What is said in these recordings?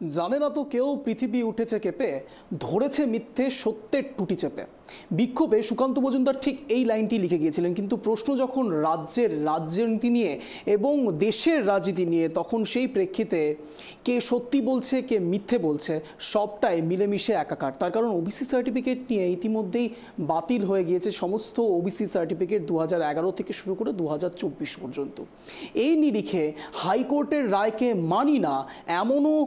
জানে না তো কেউ পৃথিবী উঠেছে কেঁপে, ধরেছে মিথ্যে সত্যের টুটি চেপে। বিক্ষোভে সুকান্ত মজুমদার ঠিক এই লাইনটি লিখে গিয়েছিলেন, কিন্তু প্রশ্ন যখন রাজনীতি নিয়ে এবং দেশের রাজনীতি নিয়ে, তখন সেই প্রেক্ষিতে কে সত্যি বলছে কে মিথ্যে বলছে সবটাই মিলেমিশে একাকার। তার কারণ ওবিসি সার্টিফিকেট নিয়ে ইতিমধ্যেই বাতিল হয়ে গিয়েছে সমস্ত ওবিসি সার্টিফিকেট 2011 থেকে শুরু করে 2024 পর্যন্ত। এই নিরিখে হাইকোর্টের রায়কে মানি না এমনও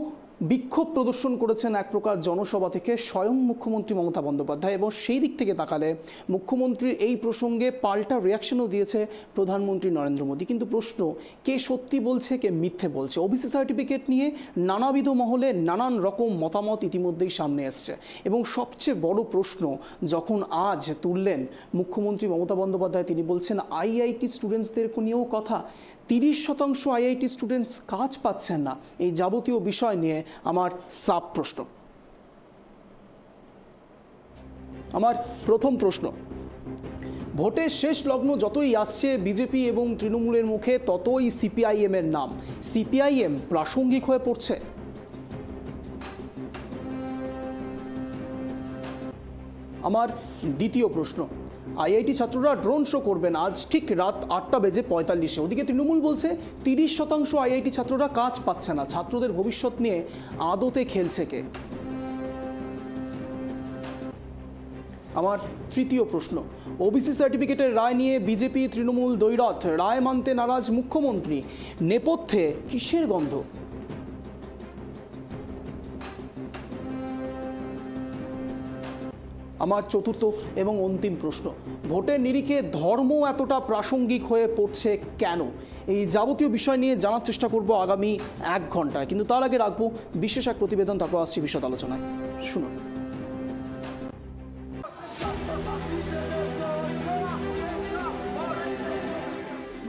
বিক্ষোভ প্রদর্শন করেছেন এক প্রকার জনসভা থেকে স্বয়ং মুখ্যমন্ত্রী মমতা বন্দ্যোপাধ্যায়। এবং সেই দিক থেকে তাকালে মুখ্যমন্ত্রীর এই প্রসঙ্গে পাল্টা রিয়াকশনও দিয়েছে প্রধানমন্ত্রী নরেন্দ্র মোদী। কিন্তু প্রশ্ন, কে সত্যি বলছে কে মিথ্যে বলছে? ওবিসি সার্টিফিকেট নিয়ে নানাবিধ মহলে নানান রকম মতামত ইতিমধ্যেই সামনে এসছে। এবং সবচেয়ে বড় প্রশ্ন যখন আজ তুললেন মুখ্যমন্ত্রী মমতা বন্দ্যোপাধ্যায়, তিনি বলছেন আইআইটি স্টুডেন্টসদের নিয়েও কথা। 30% আইআইটি স্টুডেন্টস কাজ পাচ্ছেন না। এই যাবতীয় বিষয় নিয়ে আমার সাব প্রশ্ন। আমার প্রথম প্রশ্ন, ভোটের শেষ লগ্ন যতই আসছে বিজেপি এবং তৃণমূলের মুখে ততই সিপিআইএম এর নাম। সিপিআইএম প্রাসঙ্গিক হয়ে পড়ছে। আমার দ্বিতীয় প্রশ্ন, আইআইটি ছাত্ররা ড্রোন শো করবেন আজ ঠিক রাত 8:45। ওদিকে তৃণমূল বলছে 30% আইআইটি ছাত্ররা কাজ পাচ্ছে না। ছাত্রদের ভবিষ্যৎ নিয়ে আদতে খেলছে কে? আমার তৃতীয় প্রশ্ন, ওবিসি সার্টিফিকেটের রায় নিয়ে বিজেপি তৃণমূল দ্বৈরথ, রায় মানতে নারাজ মুখ্যমন্ত্রী, নেপথ্যে কিসের গন্ধ? আমার চতুর্থ এবং অন্তিম প্রশ্ন, ভোটের নিরিখে ধর্ম এতটা প্রাসঙ্গিক হয়ে পড়ছে কেন? এই যাবতীয় বিষয় নিয়ে জানার চেষ্টা করব আগামী 1 ঘন্টায়। কিন্তু তার আগে রাখবো বিশেষ এক প্রতিবেদন, তারপর আসছি বিশদ আলোচনায়। শুনুন।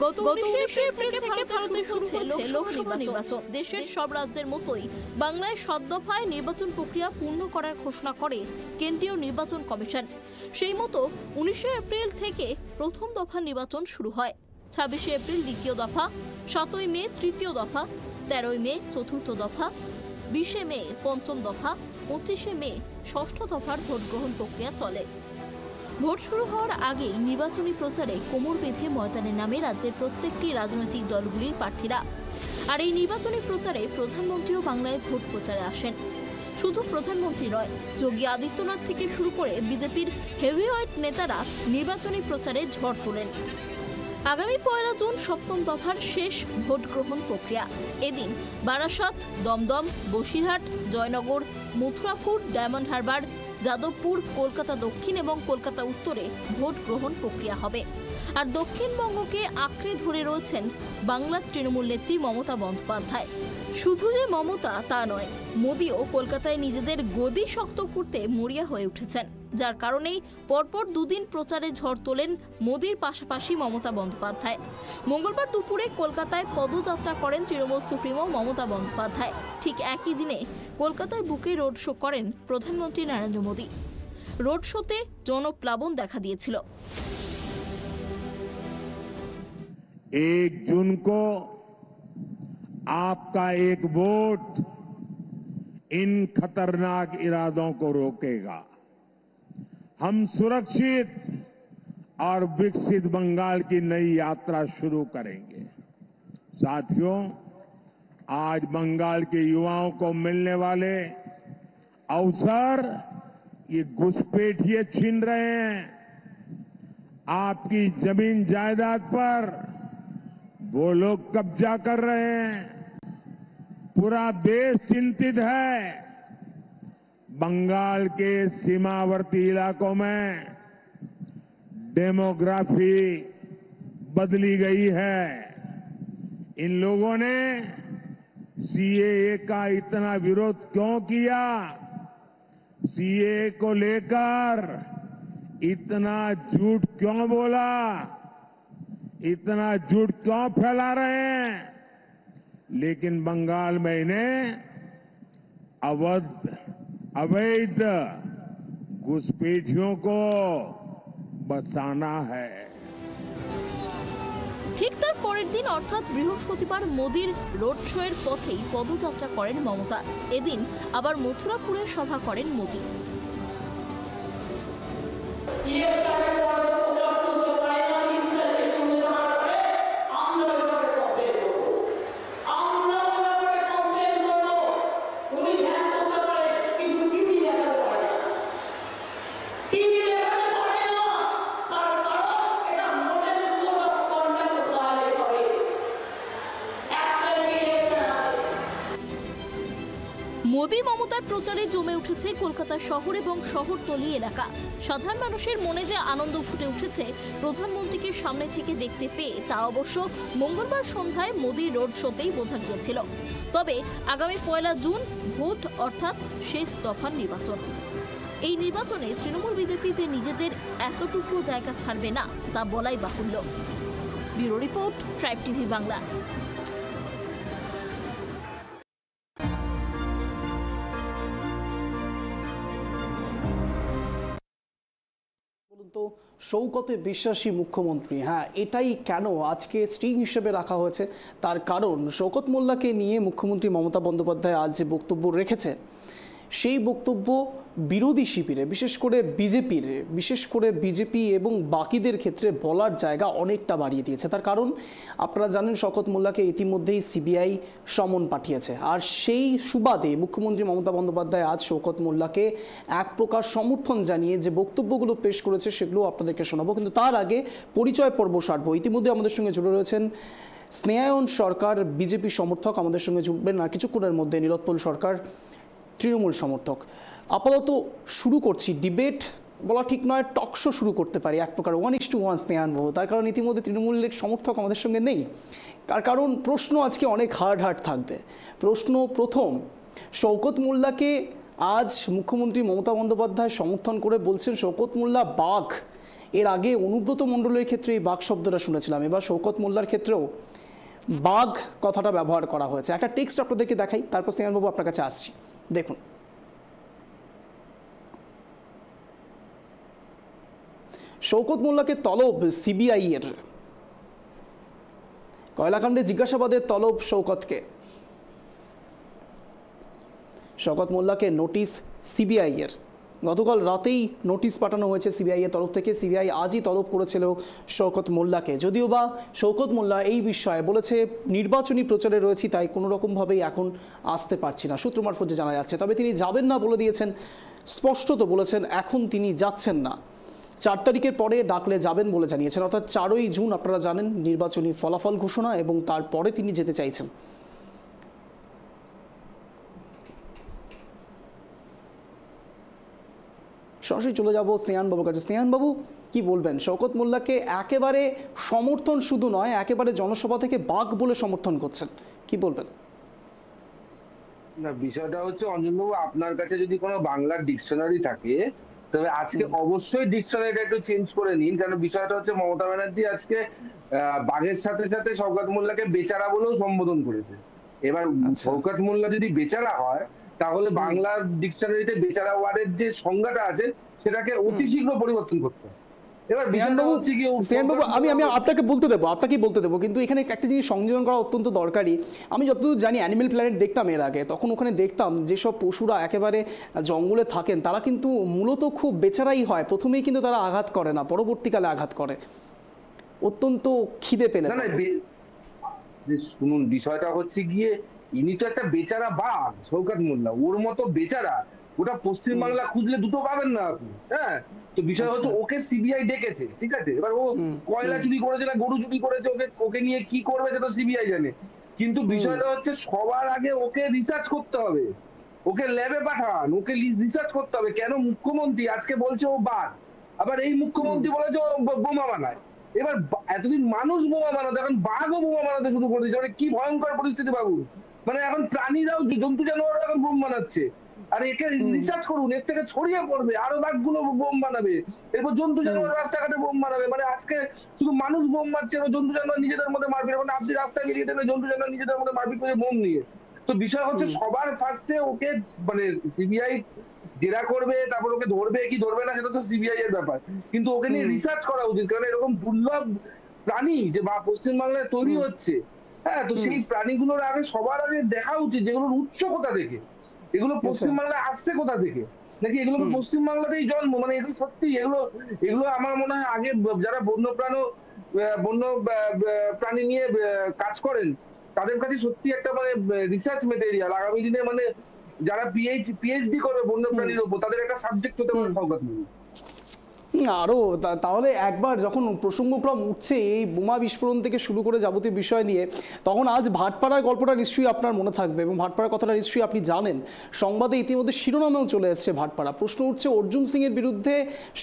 গত 19 এপ্রিল থেকে ভারতে শুরু হচ্ছে লোকসভা নির্বাচন। দেশের সব রাজ্যের মতোই বাংলায় 7 দফায় নির্বাচন প্রক্রিয়া পূর্ণ করার ঘোষণা করে কেন্দ্রীয় নির্বাচন কমিশন। সেই মতো 19 এপ্রিল থেকে প্রথম দফা নির্বাচন শুরু হয়, 26 এপ্রিল দ্বিতীয় দফা, 7 মে তৃতীয় দফা, 13 মে চতুর্থ দফা, 20 মে পঞ্চম দফা, 25 মে ষষ্ঠ দফার ভোট গ্রহণ প্রক্রিয়া চলে। ভোট শুরু হওয়ার আগেই নির্বাচনী প্রচারে কোমর বেঁধে ময়দানে নামে রাজ্যের প্রত্যেকটি রাজনৈতিক দলগুলির প্রার্থীরা। আর এই নির্বাচনী প্রচারে প্রধানমন্ত্রীও বাংলায় ভোট প্রচারে আসেন। শুধু প্রধানমন্ত্রী নয়, যোগী আদিত্যনাথ থেকে শুরু করে বিজেপির হেভিওয়েট নেতারা নির্বাচনী প্রচারে ঝড় তোলেন। আগামী 1 জুন সপ্তম দফার শেষ ভোট গ্রহণ প্রক্রিয়া। এদিন বারাসাত, দমদম, বসিরহাট, জয়নগর, মথুরাপুর, ডায়মন্ড হারবার, যাদবপুর, কলকাতা দক্ষিণ এবং কলকাতা উত্তরে ভোট গ্রহণ প্রক্রিয়া হবে। আর দক্ষিণবঙ্গকে আঁকড়ে ধরে রয়েছেন বাংলার তৃণমূল নেত্রী মমতা বন্দ্যোপাধ্যায়। শুধু যে মমতা তা নয়, মোদিও কলকাতায় নিজেদের গদি শক্ত করতে মরিয়া হয়ে উঠেছেন, যার কারণেই পরপর 2 দিন প্রচারে ঝড় তোলেন মোদির পাশাপাশি মমতা বন্দ্যোপাধ্যায়। মঙ্গলবার দুপুরে কলকাতায় পদযাত্রা করেন তৃণমূল সুপ্রিমো মমতা বন্দ্যোপাধ্যায়। ঠিক একই দিনে কলকাতার বুকে রোড শো করেন প্রধানমন্ত্রী নরেন্দ্র মোদী। রোড শোতে জনপ্লাবন দেখা দিয়েছিল। 1 जून को आपका एक वोट इन खतरनाक इरादों को रोकेगा। हम सुरक्षित और विकसित बंगाल की नई यात्रा शुरू करेंगे। साथियों, आज बंगाल के युवाओं को मिलने वाले अवसर ये घुसपैठिए छीन रहे हैं। आपकी जमीन जायदाद पर वो लोग कब्जा कर रहे हैं। पूरा देश चिंतित है। बंगाल के सीमावर्ती इलाकों में डेमोग्राफी बदली गई है। इन लोगों ने सीएए का इतना विरोध क्यों किया? सीएए को लेकर इतना झूठ क्यों बोला? इतना झूठ क्यों फैला रहे हैं? लेकिन बंगाल में इन्हें अवैध घुसपैठियों को बचाना है। ঠিক তার পরের দিন অর্থাৎ বৃহস্পতিবার মোদির রোড শোয়ের পথেই পদযাত্রা করেন মমতা। এদিন আবার মথুরাপুরে সভা করেন মোদি। মোদি মমতার প্রচারে জমে উঠেছে কলকাতা শহর এবং শহরতলি এলাকা। সাধারণ মানুষের মনে যে আনন্দ ফুটে উঠেছে প্রধানমন্ত্রীকে সামনে থেকে দেখতে পেয়ে তা অবশ্য মঙ্গলবার সন্ধ্যায় মোদি রোড শোতেই বোঝা গিয়েছিল। তবে আগামী 1 জুন ভোট অর্থাৎ শেষ দফার নির্বাচন। এই নির্বাচনে তৃণমূল বিজেপি যে নিজেদের এতটুকু জায়গা ছাড়বে না তা বলাই বাহুল্য। Bureau report, tribe TV Bangla. তো শওকতে বিশ্বাসী মুখ্যমন্ত্রী, হ্যাঁ এটাই কেন আজকে স্ট্রিং হিসেবে রাখা হয়েছে, তার কারণ শওকত মোল্লাকে নিয়ে মুখ্যমন্ত্রী মমতা বন্দ্যোপাধ্যায় আজ যে বক্তব্য রেখেছে সেই বক্তব্য বিরোধী শিবিরে বিশেষ করে বিজেপি এবং বাকিদের ক্ষেত্রে বলার জায়গা অনেকটা বাড়িয়ে দিয়েছে। তার কারণ আপনারা জানেন শওকত মোল্লাকে ইতিমধ্যেই সিবিআই সমন পাঠিয়েছে, আর সেই সুবাদে মুখ্যমন্ত্রী মমতা বন্দ্যোপাধ্যায় আজ শওকত মোল্লাকে এক প্রকার সমর্থন জানিয়ে যে বক্তব্যগুলো পেশ করেছে সেগুলো আপনাদেরকে শোনাবো, কিন্তু তার আগে পরিচয় পর্ব সারবো। ইতিমধ্যে আমাদের সঙ্গে জুড়ে রয়েছেন স্নেহায়ন সরকার, বিজেপি সমর্থক, আমাদের সঙ্গে জুড়বেন আর কিছুক্ষণের মধ্যে নীলোৎপল সরকার, তৃণমূল সমর্থক। আপাতত শুরু করছি, ডিবেট বলা ঠিক নয়, টক শো শুরু করতে পারি এক প্রকার 1:1 স্নেহানবাবু। তার কারণ ইতিমধ্যে তৃণমূলের সমর্থক আমাদের সঙ্গে নেই, তার কারণ প্রশ্ন আজকে অনেক হার্ড থাকবে। প্রশ্ন প্রথম, শওকত মোল্লাকে আজ মুখ্যমন্ত্রী মমতা বন্দ্যোপাধ্যায় সমর্থন করে বলছেন শওকত মোল্লা বাঘ। এর আগে অনুব্রত মণ্ডলের ক্ষেত্রে এই বাঘ শব্দটা শুনেছিলাম, এবার শওকত মোল্লার ক্ষেত্রেও বাঘ কথাটা ব্যবহার করা হয়েছে। একটা টেক্সট আপনাদেরকে দেখাই, তারপর স্নেহানবাবু আপনার কাছে আসছি। দেখুন, শওকত মোল্লাকে তলব সিবিআই এর, কয়লাকাণ্ডে জিজ্ঞাসাবাদের তলব শওকতকে। শওকত মোল্লাকে নোটিশ সিবিআই এর, গতকাল রাতেই নোটিশ পাঠানো হয়েছে সিবিআই এর তরফ থেকে। সিবিআই আজই তলব করেছিল শওকত মোল্লাকে, যদিও বা শওকত মোল্লা এই বিষয়ে বলেছে নির্বাচনী প্রচারে রয়েছি তাই কোনো রকমভাবেই এখন আসতে পারছি না, সূত্র মারফত যে জানা যাচ্ছে। তবে তিনি যাবেন না বলে দিয়েছেন, স্পষ্টত বলেছেন এখন তিনি যাচ্ছেন না, 4 তারিখের পরে ডাকলে যাবেন বলে জানিয়েছেন। অর্থাৎ 4ই জুন আপনারা জানেন নির্বাচনী ফলাফল ঘোষণা, এবং তারপরে তিনি যেতে চাইছেন। সরাসরি চলে যাব স্নেহানবাবুর কাছে। স্নেহানবাবু কি বলবেন, শওকত মোল্লাকে একেবারে সমর্থন শুধু নয়, একেবারে জনসভা থেকে বাঘ বলে সমর্থন করছেন, কি বলবেন? না, বিষয়টা হচ্ছে অঞ্জনবাবু, আপনার কাছে যদি কোনো বাংলার ডিকশনারি থাকে তবে আজকে অবশ্যই ডিকশনারিটা একটু চেঞ্জ করে নিন, কারণ বিষয়টা হচ্ছে মমতা ব্যানার্জি আজকে বাঘের সাথে সাথে শওকত মোল্লাকে বেচারা বলেও সম্বোধন করেছে। এবার শওকত মোল্লা যদি বেচারা হয় তাহলে বাংলার ডিকশনারিতে বেচারা ওয়ার্ডের যে সংজ্ঞাটা আছে সেটাকে অতি শীঘ্র পরিবর্তন করতে হবে। আমি আপনাকে বলতে দেবো, কিন্তু এখানে একটা জিনিস সংযোজন করা অত্যন্ত দরকারি। আমি যতদূর জানি অ্যানিমেল প্ল্যানেট দেখতাম এর আগে, তখন ওখানে দেখতাম যেসব পশুরা একেবারে জঙ্গলে থাকেন তারা কিন্তু মূলত খুব বেচারাই হয়, প্রথমেই কিন্তু তারা আঘাত করে না, পরবর্তীকালে আঘাত করে অত্যন্ত খিদে পেলে। শুনুন, বিষয়টা হচ্ছে গিয়ে ইনি তো একটা বেচারা বাঘ শওকত মোল্লা, ওর মতো বেচারা ওটা পশ্চিমবাংলা খুঁজলে দুটো পাবেন না আপনি। হ্যাঁ, তো বিষয় হচ্ছে ওকে সিবিআই ডেকেছে, ঠিক আছে, এবার ও কয়লা চুরি করেছে না গরু চুরি করেছে, ওকে নিয়ে কি করবে সেটা সিবিআই জানে, কিন্তু বিষয়টা হচ্ছে সবার আগে ওকে রিসার্চ করতে হবে, ওকে ল্যাবে পাঠান, ওকে রিসার্চ করতে হবে কেন মুখ্যমন্ত্রী আজকে বলছে ও বাঘ, আবার এই মুখ্যমন্ত্রী বলেছে ও বোমা বানায়। এবার এতদিন মানুষ বোমা বানাতো, এখন বাঘও বোমা বানাতে শুরু করে দিয়েছে, মানে কি ভয়ঙ্কর পরিস্থিতি বাবু, মানে এখন প্রাণীরাও জন্তু জানোয়ারও এখন বোম বানাচ্ছে। আর একে রিসার্চ করুন, এর থেকে ছড়িয়ে পড়বে, আরো বাঘগুলো বোম বানাবে, এরপর জন্তু জানোয়ার রাস্তাঘাটে বোম বানাবে, মানে আজকে শুধু মানুষ বোম মারছে, জন্তু জানোয়ার নিজেদের মধ্যে মারপিট, মানে আপনি রাস্তায় বেরিয়ে দেবেন জন্তু জানোয়ার নিজেদের মধ্যে মারপিট করে বোম নিয়ে। তো বিষয় হচ্ছে সবার ফার্স্টে ওকে মানে সিবিআই জেরা করবে, তারপর ওকে ধরবে কি ধরবে না সেটা তো সিবিআই এর ব্যাপার, কিন্তু ওকে নিয়ে রিসার্চ করা উচিত, কারণ এরকম দুর্লভ প্রাণী যে বা পশ্চিমবাংলায় তৈরি হচ্ছে, হ্যাঁ, তো সেই প্রাণীগুলোর আগে সবার আগে দেখা উচিত যেগুলোর উৎস কোথা থেকে, এগুলো পশ্চিমবাংলায় আসছে কোথা থেকে, নাকি এগুলো পশ্চিমবাংলাতেই জন্ম, মানে এগুলো সত্যি এগুলো এগুলো আমার মনে হয় আগে যারা বন্য প্রাণী নিয়ে কাজ করেন তাদের কাছে সত্যি একটা মানে রিসার্চ মেটেরিয়াল আগামী দিনে, মানে যারা পিএইচডি করবে বন্য প্রাণীর উপর তাদের একটা সাবজেক্ট হতে পারে শওকত মোল্লা। আরও তাহলে একবার যখন প্রসঙ্গক্রম উঠছে এই বোমা বিস্ফোরণ থেকে শুরু করে যাবতীয় বিষয় নিয়ে, তখন আজ ভাটপাড়ার গল্পটা নিশ্চয়ই আপনার মনে থাকবে এবং ভাটপাড়ার কথাটা নিশ্চয়ই আপনি জানেন। সংবাদে ইতিমধ্যে শিরোনামেও চলে এসেছে ভাটপাড়া। প্রশ্ন উঠছে অর্জুন সিংয়ের বিরুদ্ধে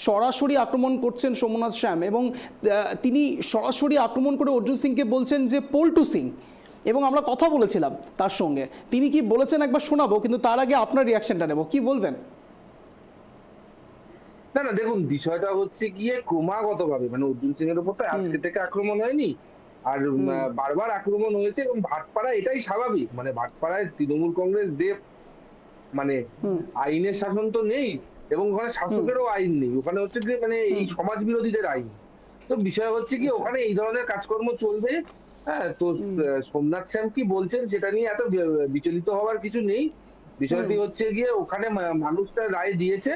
সরাসরি আক্রমণ করছেন সোমনাথ শ্যাম এবং তিনি সরাসরি আক্রমণ করে অর্জুন সিংকে বলছেন যে পল্টু সিং, এবং আমরা কথা বলেছিলাম তার সঙ্গে। তিনি কি বলেছেন একবার শোনাবো, কিন্তু তার আগে আপনার রিয়াকশনটা নেব, কি বলবেন? না না, দেখুন বিষয়টা হচ্ছে গিয়ে ক্রমাগতভাবে, মানে অর্জুন সিং এর উপর তো আজকে থেকে আক্রমণ হয়নি, আর বারবার আক্রমণ হয়েছে, এবং ভাটপাড়া এটাই স্বাভাবিক, মানে ভাটপাড়ায় তৃণমূল কংগ্রেস দেব, মানে আইনের শাসন তো নেই, এবং ওখানে শাসকেরও আইন নেই, ওখানে হচ্ছে যে মানে এই সমাজ বিরোধীদের আইন। তো বিষয় হচ্ছে কি ওখানে এই ধরনের কাজকর্ম চলবে। হ্যাঁ, তো সোমনাথ শ্যাম কি বলছেন সেটা নিয়ে এত বিচলিত হওয়ার কিছু নেই। বিষয়টি হচ্ছে গিয়ে ওখানে মানুষটা রায় দিয়েছে,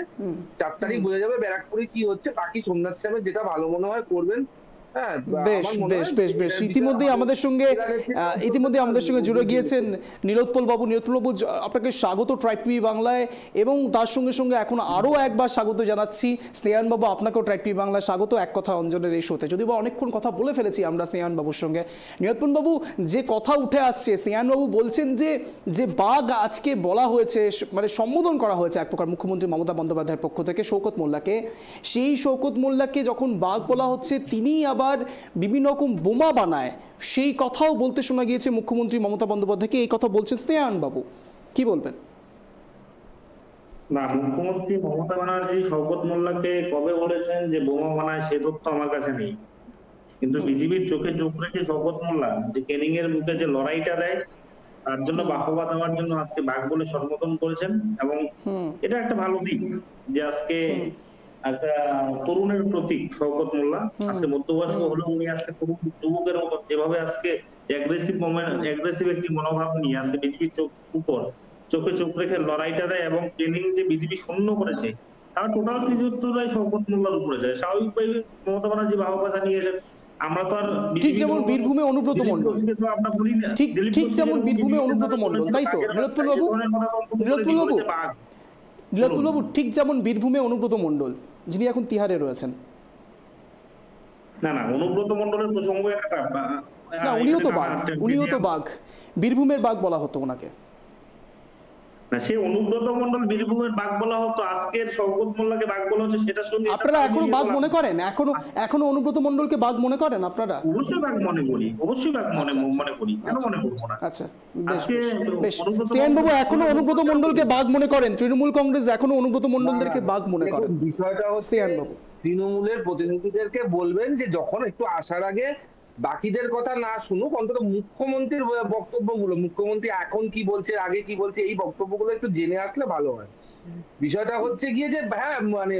4 তারিখ বোঝা যাবে ব্যারাকপুরে কি হচ্ছে। বাকি সোমনাথ শ্যামের যেটা ভালো মনে হয় করবেন। বেশ বেশ বেশ বেশ ইতিমধ্যেই আমাদের সঙ্গে জুড়ে গিয়েছেন নীলোৎপল বাবু। নীলোৎপল বাবু, আপনাকে স্বাগত ট্রাইব টিভি বাংলায়, এবং তার সঙ্গে সঙ্গে এখন আরও একবার স্বাগত জানাচ্ছি স্নেহান বাবু, আপনাকেও ট্রাইব টিভি বাংলায় স্বাগত এক কথা অঞ্জনের এই শোতে। যদিও বা অনেকক্ষণ কথা বলে ফেলেছি আমরা স্নেহান বাবুর সঙ্গে। নীলোৎপল বাবু, যে কথা উঠে আসছে, স্নেহান বাবু বলছেন যে বাঘ আজকে বলা হয়েছে, মানে সম্বোধন করা হয়েছে এক প্রকার মুখ্যমন্ত্রী মমতা বন্দ্যোপাধ্যায়ের পক্ষ থেকে শওকত মোল্লাকে, সেই শওকত মোল্লাকে যখন বাঘ বলা হচ্ছে তিনি আবার বিভিন্ন রকম বোমা বানায়, সেই কথাও বলতে শোনা গিয়েছে মুখ্যমন্ত্রী মমতা বন্দ্যোপাধ্যায়কে। এই কথা বলছেন স্নেহান বাবু, কি বলবেন? না, মুখ্যমন্ত্রী মমতা ব্যানার্জি শওকত মোল্লাকে কবে বলেছেন যে বোমা বানায় সে তথ্য আমার কাছে নেই, কিন্তু বিজেপির চোখে চোখ রেখে শওকত মোল্লা যে ক্যানিং এর বুকে যে লড়াইটা দেয় তার জন্য বাহবা দেওয়ার জন্য আজকে বাঘ বলে সম্বোধন করেছেন, এবং এটা একটা ভালো দিক যে আজকে একটা তরুণের প্রতীক শওকত মোল্লা। আজকে মধ্যবয়স্ক হলেও উনি আজকে তরুণ যুবকের মতো যেভাবে আজকে অ্যাগ্রেসিভ একটি মনোভাব নিয়ে আজকে বিজেপির চোখে চোখ রেখে লড়াইটা দেয়, এবং ট্রেনিং যে বিজেপি শূন্য করেছে তার টোটাল কৃতিত্বটাই শওকত মোল্লার উপরে যায়। স্বাভাবিকভাবে মমতা ব্যানার্জি বাহবা জানিয়ে এসে আমরা তো আর ঠিক যেমন বীরভূমে অনুব্রত মণ্ডল, ঠিক যেমন বীরভূমে অনুব্রত মণ্ডল, তাই তো নীলোৎপল বাবু? নীলোৎপল বাবু, ঠিক যেমন বীরভূমে অনুব্রত মণ্ডল যিনি এখন তিহারে রয়েছেন। না না, অনুব্রত মণ্ডলের প্রসঙ্গ একটা না, উনিও তো বাঘ, বীরভূমের বাঘ বলা হতো ওনাকে। না, সে অনুব্রত মণ্ডল বীরভূমের বাঘ বলা হতো, আজকের শওকত মোল্লাকে বাঘ বলা হচ্ছে, সেটা শুনে আপনারা এখনো বাঘ মনে করেন? এখনো অনুব্রত মণ্ডলকে বাঘ মনে করেন আপনারা? অবশ্যই বাঘ মনে করি, অবশ্যই বাঘ মনে করি, কেন মনে করব না? আচ্ছা, বেশ। স্নেহান বাবু, এখনো অনুব্রত মণ্ডলকে বাঘ মনে করেন? তৃণমূল কংগ্রেস এখনো অনুব্রত মণ্ডলদেরকে বাঘ মনে করেন? বিষয়টা হচ্ছে স্নেহান বাবু তৃণমূলের প্রতিনিধিদেরকে বলবেন যে যখন একটু আসার আগে বাকিদের কথা না শুনুক, অন্তত মুখ্যমন্ত্রীর বক্তব্যগুলো, মুখ্যমন্ত্রী এখন কি বলছে আগে কি বলছে এই বক্তব্যগুলো একটু জেনে আসলে ভালো হয়। বিষয়টা হচ্ছে গিয়ে যে হ্যাঁ, মানে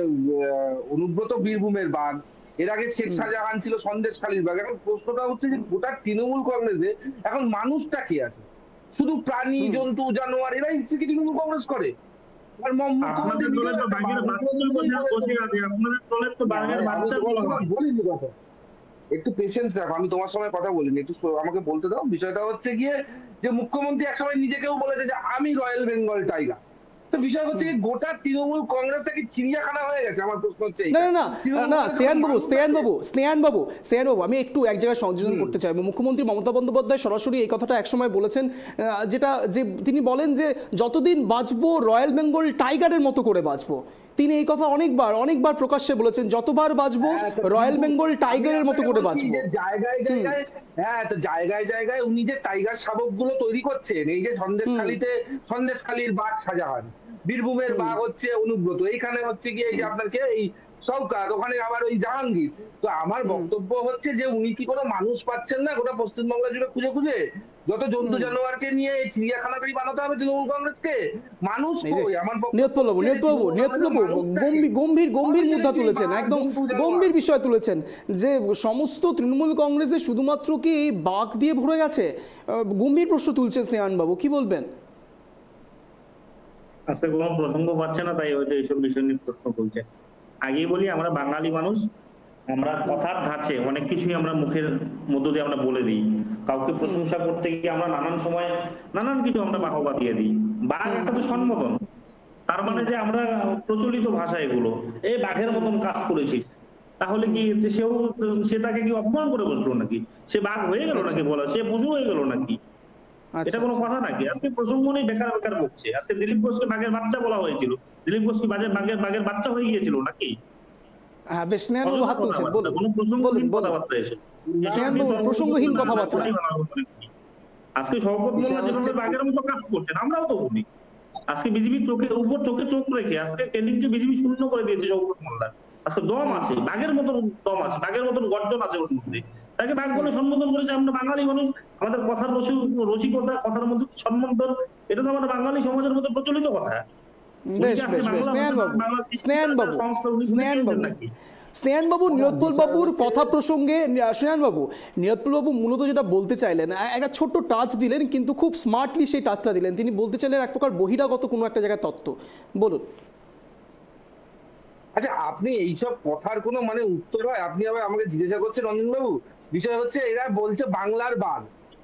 অনুব্রত বীরভূমের বাঘ, এর আগে শেখ শাহজাহান ছিল সন্দেশখালীর বাঘ। এখন প্রশ্নটা হচ্ছে যে গোটা তৃণমূল কংগ্রেসে এখন মানুষটা কি আছে? শুধু প্রাণী জন্তু জানোয়ার এরাই কি তৃণমূল কংগ্রেস করে? একটু পেশেন্স রাখো, আমি তোমার সময় কথা বলিনি, একটু আমাকে বলতে দাও। বিষয়টা হচ্ছে গিয়ে যে মুখ্যমন্ত্রী একসময় নিজেকেও বলেছে যে আমি রয়্যাল বেঙ্গল টাইগার। তো বিষয় হচ্ছে গোটা তৃণমূল কংগ্রেসটা কি চিড়িয়াখানা হয়ে গেছে? আমার প্রশ্ন হচ্ছে না, স্নেহান বাবু, আমি একটু এক জায়গায় সংযোজন করতে চাই। মুখ্যমন্ত্রী মমতা বন্দ্যোপাধ্যায় সরাসরি এই কথাটা একসময় বলেছেন, যে তিনি বলেন যে যতদিন বাঁচবো রয়্যাল বেঙ্গল টাইগারের মতো করে বাঁচবো। তিনি এই কথা অনেকবার প্রকাশ্যে বলেছেন, যতবার বাঁচবো রয়্যাল বেঙ্গল টাইগারের মতো করে বাঁচবো। জায়গায় জায়গায় উনি যে টাইগার শাবক গুলো তৈরি করছেন, এই যে সন্দেশখালীর বাঘ শাহজাহান, বীরভূমের বাঘ হচ্ছে অনুব্রত, এইখানে হচ্ছে গিয়ে এই যে আপনাকে এই শওকত, ওখানে আবার ওই জাহাঙ্গীর। তো আমার বক্তব্য হচ্ছে যে উনি কি কোনো মানুষ পাচ্ছেন না গোটা পশ্চিমবাংলা জুড়ে খুঁজে খুঁজে? যত জন্তু জানোয়ারকে নিয়ে এই চিড়িয়াখানাটাই বানাতে হবে তৃণমূল কংগ্রেসকে? মানুষ কই? আমার নিয়তপলবাবু গম্ভীর মুদ্রা তুলেছেন, একদম গম্ভীর বিষয় তুলেছেন যে সমস্ত তৃণমূল কংগ্রেসে শুধুমাত্র কি এই বাঘ দিয়ে ভরে গেছে? গম্ভীর প্রশ্ন তুলছেন স্নেহানবাবু, কি বলবেন? আজকে কোনো প্রসঙ্গ পাচ্ছে না, তাই হয়তো এইসব বিষয় নিয়ে প্রশ্ন করছে। আগেই বলি, আমরা বাঙালি মানুষ, আমরা কথার ধাঁচে অনেক কিছুই আমরা মুখের মধ্য দিয়ে আমরা বলে দিই। কাউকে প্রশংসা করতে গিয়ে আমরা নানান সময় নানান কিছু আমরা বাহবা দিয়ে দিই। বাঘ একটা তো সম্বোধন, তার মানে যে আমরা প্রচলিত ভাষা এগুলো, এই বাঘের মতন কাজ করেছিস, তাহলে কি সে তাকে কি অপমান করে বসলো নাকি? সে বাঘ হয়ে গেল নাকি? বলা সে পশু হয়ে গেল নাকি? এটা কোনো কথা নাকি? আজকে প্রসঙ্গ নেই, বেকার বেকার বকছে। আজকে দিলীপ ঘোষকে বাঘের বাচ্চা বলা হয়েছিল, দিলীপ ঘোষ কি বাঘের বাচ্চা হয়ে গিয়েছিল নাকি? হ্যাঁ, বেশ, স্নেহানবাবু হাত তুলছেন, বলুন বলুন প্রসঙ্গহীন কথাবার্তা। আজকে শওকত মোল্লা যেভাবে বাঘের মতো কাজ করছেন, আমরাও তো বলি। আজকে বিজেপির চোখে চোখ রেখে আজকে কেন্দ্রকে বিজেপি শূন্য করে দিয়েছে শওকত মোল্লা। আজকে দম আছে, বাঘের মতন দম আছে, বাঘের মতন গর্জন আছে ওর মধ্যে। তাকে বাঘ বলে সম্বোধন করেছে। আমরা বাঙালি মানুষ, আমাদের কথার রসিকতা, কথার মধ্যে সম্বোধন, এটা তো আমাদের বাঙালি সমাজের মধ্যে প্রচলিত কথা। স্নেহানবাবু নিরোৎপলবাবুর কথা প্রসঙ্গে, স্নেহানবাবু নিরোৎপলবাবু মূলত যেটা বলতে চাইলেন, একটা ছোট্ট টাচ দিলেন, কিন্তু খুব স্মার্টলি সেই টাচটা দিলেন। তিনি বলতে চাইলেন এক প্রকার বহিরাগত কোনো একটা জায়গায় তত্ত্ব। বলুন। আচ্ছা, আপনি এইসব কথার কোনো মানে উত্তর হয়? আপনি আবার আমাকে জিজ্ঞাসা করছেন রঞ্জনবাবু। বিষয় হচ্ছে এরা বলছে বাংলার বাঘ,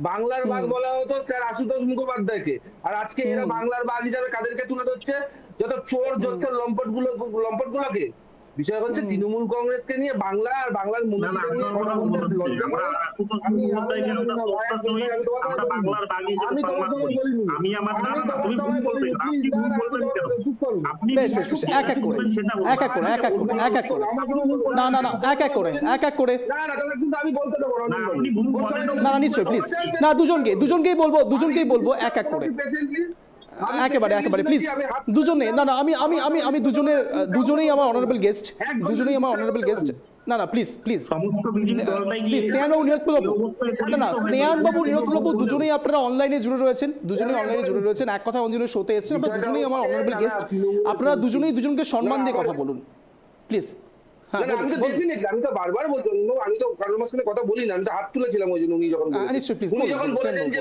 বাংলার বাঘ বলা হতো স্যার আশুতোষ মুখোপাধ্যায়কে, আর আজকে এরা বাংলার বাঘ হিসাবে কাদেরকে তুলে ধরছে? যত চোর জোচ্চর লম্পট গুলোকে। বিষয় হচ্ছে তৃণমূল কংগ্রেসকে নিয়ে বাংলা আর বাংলার নিশ্চয়ই, প্লিজ, না দুজনকেই বলবো এক এক করে, একেবারে প্লিজ দুজনে। আমি দুজনেই আমার অনারেবল গেস্ট, না প্লিজ স্নেহানবাবু নিরোৎপলবাবু দুজনেই আপনারা অনলাইনে জুড়ে রয়েছেন, এক কথা অঞ্জনের শোতে এসেছেন, আপনারা দুজনেই আমার অনারেবল গেস্ট। আপনারা দুজনেই দুজনকে সম্মান দিয়ে কথা বলুন, প্লিজ। আমি তো বারবার বলছি, আমি তো কথা বলি না, আমি তো হাত তুলেছিলাম ওই জন্য। উনি যখন বলেছেন যে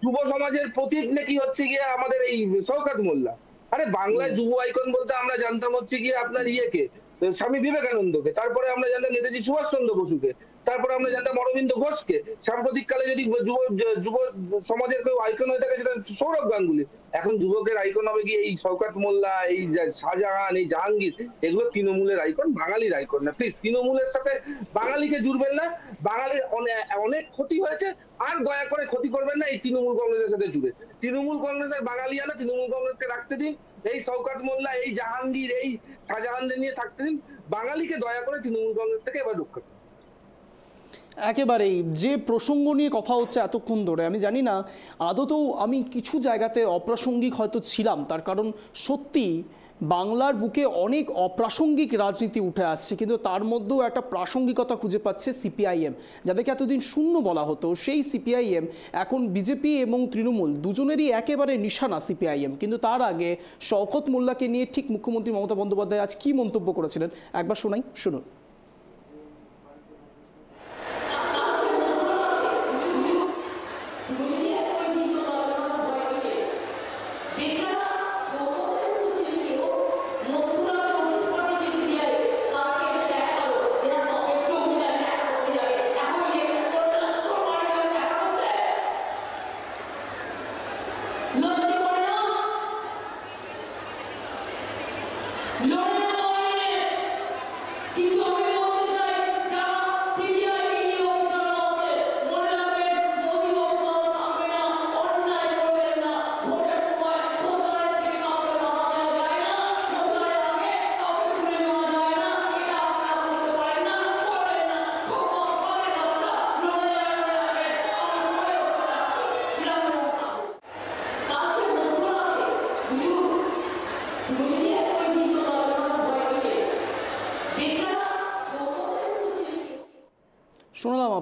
যুব সমাজের প্রতীক নাকি হচ্ছে গিয়ে আমাদের এই শওকত মোল্লা। আরে বাংলায় যুব আইকন বলতে আমরা জানতাম হচ্ছে গিয়ে আপনার ইয়েকে, স্বামী বিবেকানন্দকে, তারপরে আমরা জানতাম নেতাজি সুভাষচন্দ্র বসুকে, তারপরে আমরা জানতাম অরবিন্দ ঘোষকে। সাম্প্রতিককালে যদি যুব সমাজের কেউ আইকন হয়ে থাকে সেটা সৌরভ গাঙ্গুলি। এখন যুবকের আইকন হবে কি এই শওকত মোল্লা, এই শাহজাহান, এই জাহাঙ্গীর? এগুলো তৃণমূলের আইকন, বাঙালির আইকন না। প্লিজ তৃণমূলের সাথে বাঙালিকে জুড়বেন না। বাঙালির অনেক ক্ষতি হয়েছে, আর দয়া করে ক্ষতি করবেন না এই তৃণমূল কংগ্রেসের সাথে জুড়ে। তৃণমূল কংগ্রেসের বাঙালিয়ানা তৃণমূল কংগ্রেসকে রাখতে দিন, এই শওকত মোল্লা, এই জাহাঙ্গীর, এই শাহজাহানদের নিয়ে থাকতে দিন। বাঙালিকে দয়া করে তৃণমূল কংগ্রেস থেকে এবার রক্ষা করুন। একেবারেই যে প্রসঙ্গ নিয়ে কথা হচ্ছে এতক্ষণ ধরে, আমি জানি না আদতেও আমি কিছু জায়গাতে অপ্রাসঙ্গিক হয়তো ছিলাম, তার কারণ সত্যি বাংলার বুকে অনেক অপ্রাসঙ্গিক রাজনীতি উঠে আসছে, কিন্তু তার মধ্যেও একটা প্রাসঙ্গিকতা খুঁজে পাচ্ছে সিপিআইএম, যাদেরকে এতদিন শূন্য বলা হতো। সেই সিপিআইএম এখন বিজেপি এবং তৃণমূল দুজনেরই একেবারে নিশানা সিপিআইএম। কিন্তু তার আগে শওকত মোল্লাকে নিয়ে ঠিক মুখ্যমন্ত্রী মমতা বন্দ্যোপাধ্যায় আজ কী মন্তব্য করেছিলেন একবার শুনুন। কিন্তু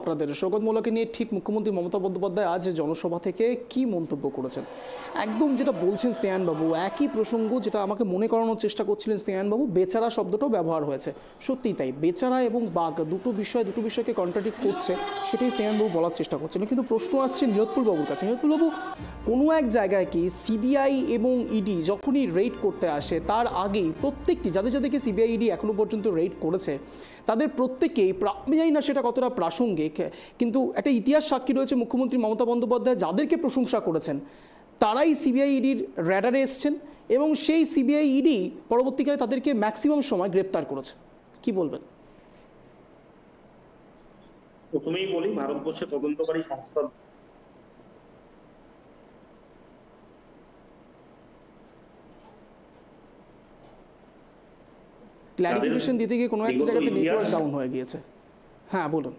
আপনাদের। শওকত মোল্লাকে নিয়ে ঠিক মুখ্যমন্ত্রী মমতা বন্দ্যোপাধ্যায় আজ জনসভা থেকে কি মন্তব্য করেছেন, একদম যেটা বলছেন স্নেহানবাবু, একই প্রসঙ্গ যেটা আমাকে মনে করানোর চেষ্টা করছিলেন স্নেহানবাবু, বেচারা শব্দটাও ব্যবহার হয়েছে। সত্যিই তাই, বেচারা এবং বাঘ দুটো বিষয়কে কন্ট্রাডিক্ট করছে, সেটাই স্নেহানবাবু বলার চেষ্টা করছেন। কিন্তু প্রশ্ন আসছে নীলোৎপল বাবুর কাছে। নীলোৎপল বাবু, কোনো এক জায়গায় কি সিবিআই এবং ইডি যখনই রেড করতে আসে তার আগেই প্রত্যেকটি যাদেরকে সিবিআই ইডি এখনো পর্যন্ত রেড করেছে তাদের প্রত্যেকেই, আমি জানি না সেটা কতটা প্রাসঙ্গিক, কিন্তু একটা ইতিহাস সাক্ষী রয়েছে মুখ্যমন্ত্রী মমতা বন্দ্যোপাধ্যায় যাদেরকে প্রশংসা করেছেন তারাই সিবিআই ইডির র্যাডারে এসছেন এবং সেই সিবিআই ইডি পরবর্তীকালে তাদেরকে ম্যাক্সিমাম সময় গ্রেপ্তার করেছে। কি বলবেন? প্রথমেই বলি, ভারতবর্ষে তদন্তকারী সংস্থা ক্ল্যারিফিকেশন দিতে গিয়ে কোনো একটা জায়গাতে নেটওয়ার্ক ডাউন হয়ে গিয়েছে। হ্যাঁ বলুন।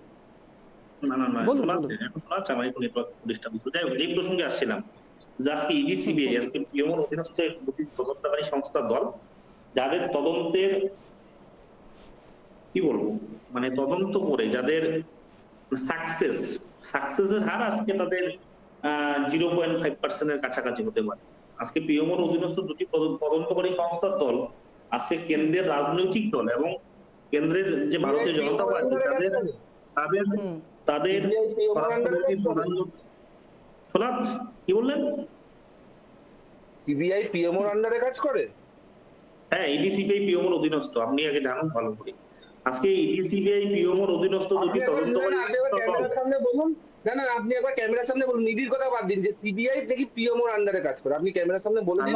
যে প্রসঙ্গে আসছিলাম, আজকে ইডি সিবিআই, আজকে পিএমওর অধীনস্থ তদন্তকারী সংস্থার দল যাদের তদন্তের কি বলবো মানে তদন্ত করে যাদের সাকসেসের হার আজকে তাদের 0.5% কাছাকাছি হতে পারে। আজকে পিএমওর অধীনস্থ দুটি তদন্তকারী সংস্থার দল আজকে কেন্দ্রের রাজনৈতিক দল এবং কেন্দ্রের যে ভারতীয় জনতা পার্টি তাদের কি বললেন? সিবিআই পিএমওর আন্ডারে কাজ করে? হ্যাঁ, ইডি সিবিআই পিএমওর অধীনস্থ, আপনি আগে জানুন ভালো করে। আজকে ইডি সিবিআই পিএমওর অধীনস্থ দুটি তদন্তকারী সামনে বলুন। না আপনি একবার ক্যামেরার সামনে বলুন, নিধির কথা বাদ দিন, যে সিবিআই নাকি পিএমওর আন্ডারে কাজ করে, আপনি ক্যামেরার সামনে বলুন।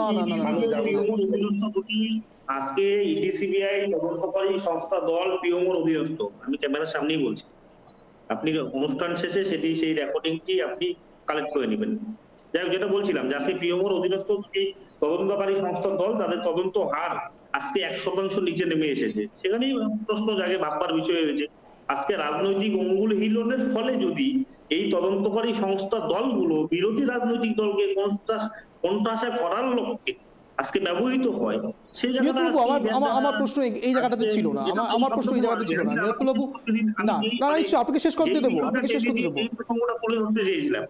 আজকে ইডি সিবিআই তদন্তকারী সংস্থা দল পিএমওর অধীনস্থ, আমি ক্যামেরার সামনেই বলছি। আপনি অনুষ্ঠান শেষে সেই রেকর্ডিংটি আপনি কালেক্ট করে নেবেন। যাই হোক, যেটা বলছিলাম যে আজকে পিএমওর অধীনস্থ দুটি তদন্তকারী সংস্থার দল তাদের তদন্ত হার আজকে 1% নিচে নেমে এসেছে। সেখানেই প্রশ্ন জাগে, ভাববার বিষয় হয়েছে আজকে রাজনৈতিক অঙ্গুল হিলনের ফলে যদি এই তদন্তকারী সংস্থা দলগুলো বিরোধী রাজনৈতিক দলকে কোণঠাসা করার লক্ষ্যে আজকে ব্যবহৃত হয়, সেই জায়গাটা আমার প্রশ্ন এই জায়গাটাতে ছিল না, আমার প্রশ্ন এই জায়গাতে ছিল না নীলোৎপল বাবু। না নিশ্চয়ই আপনাকে শেষ করতে দেবো, এই প্রসঙ্গটা তুলে ধরতে চেয়েছিলাম।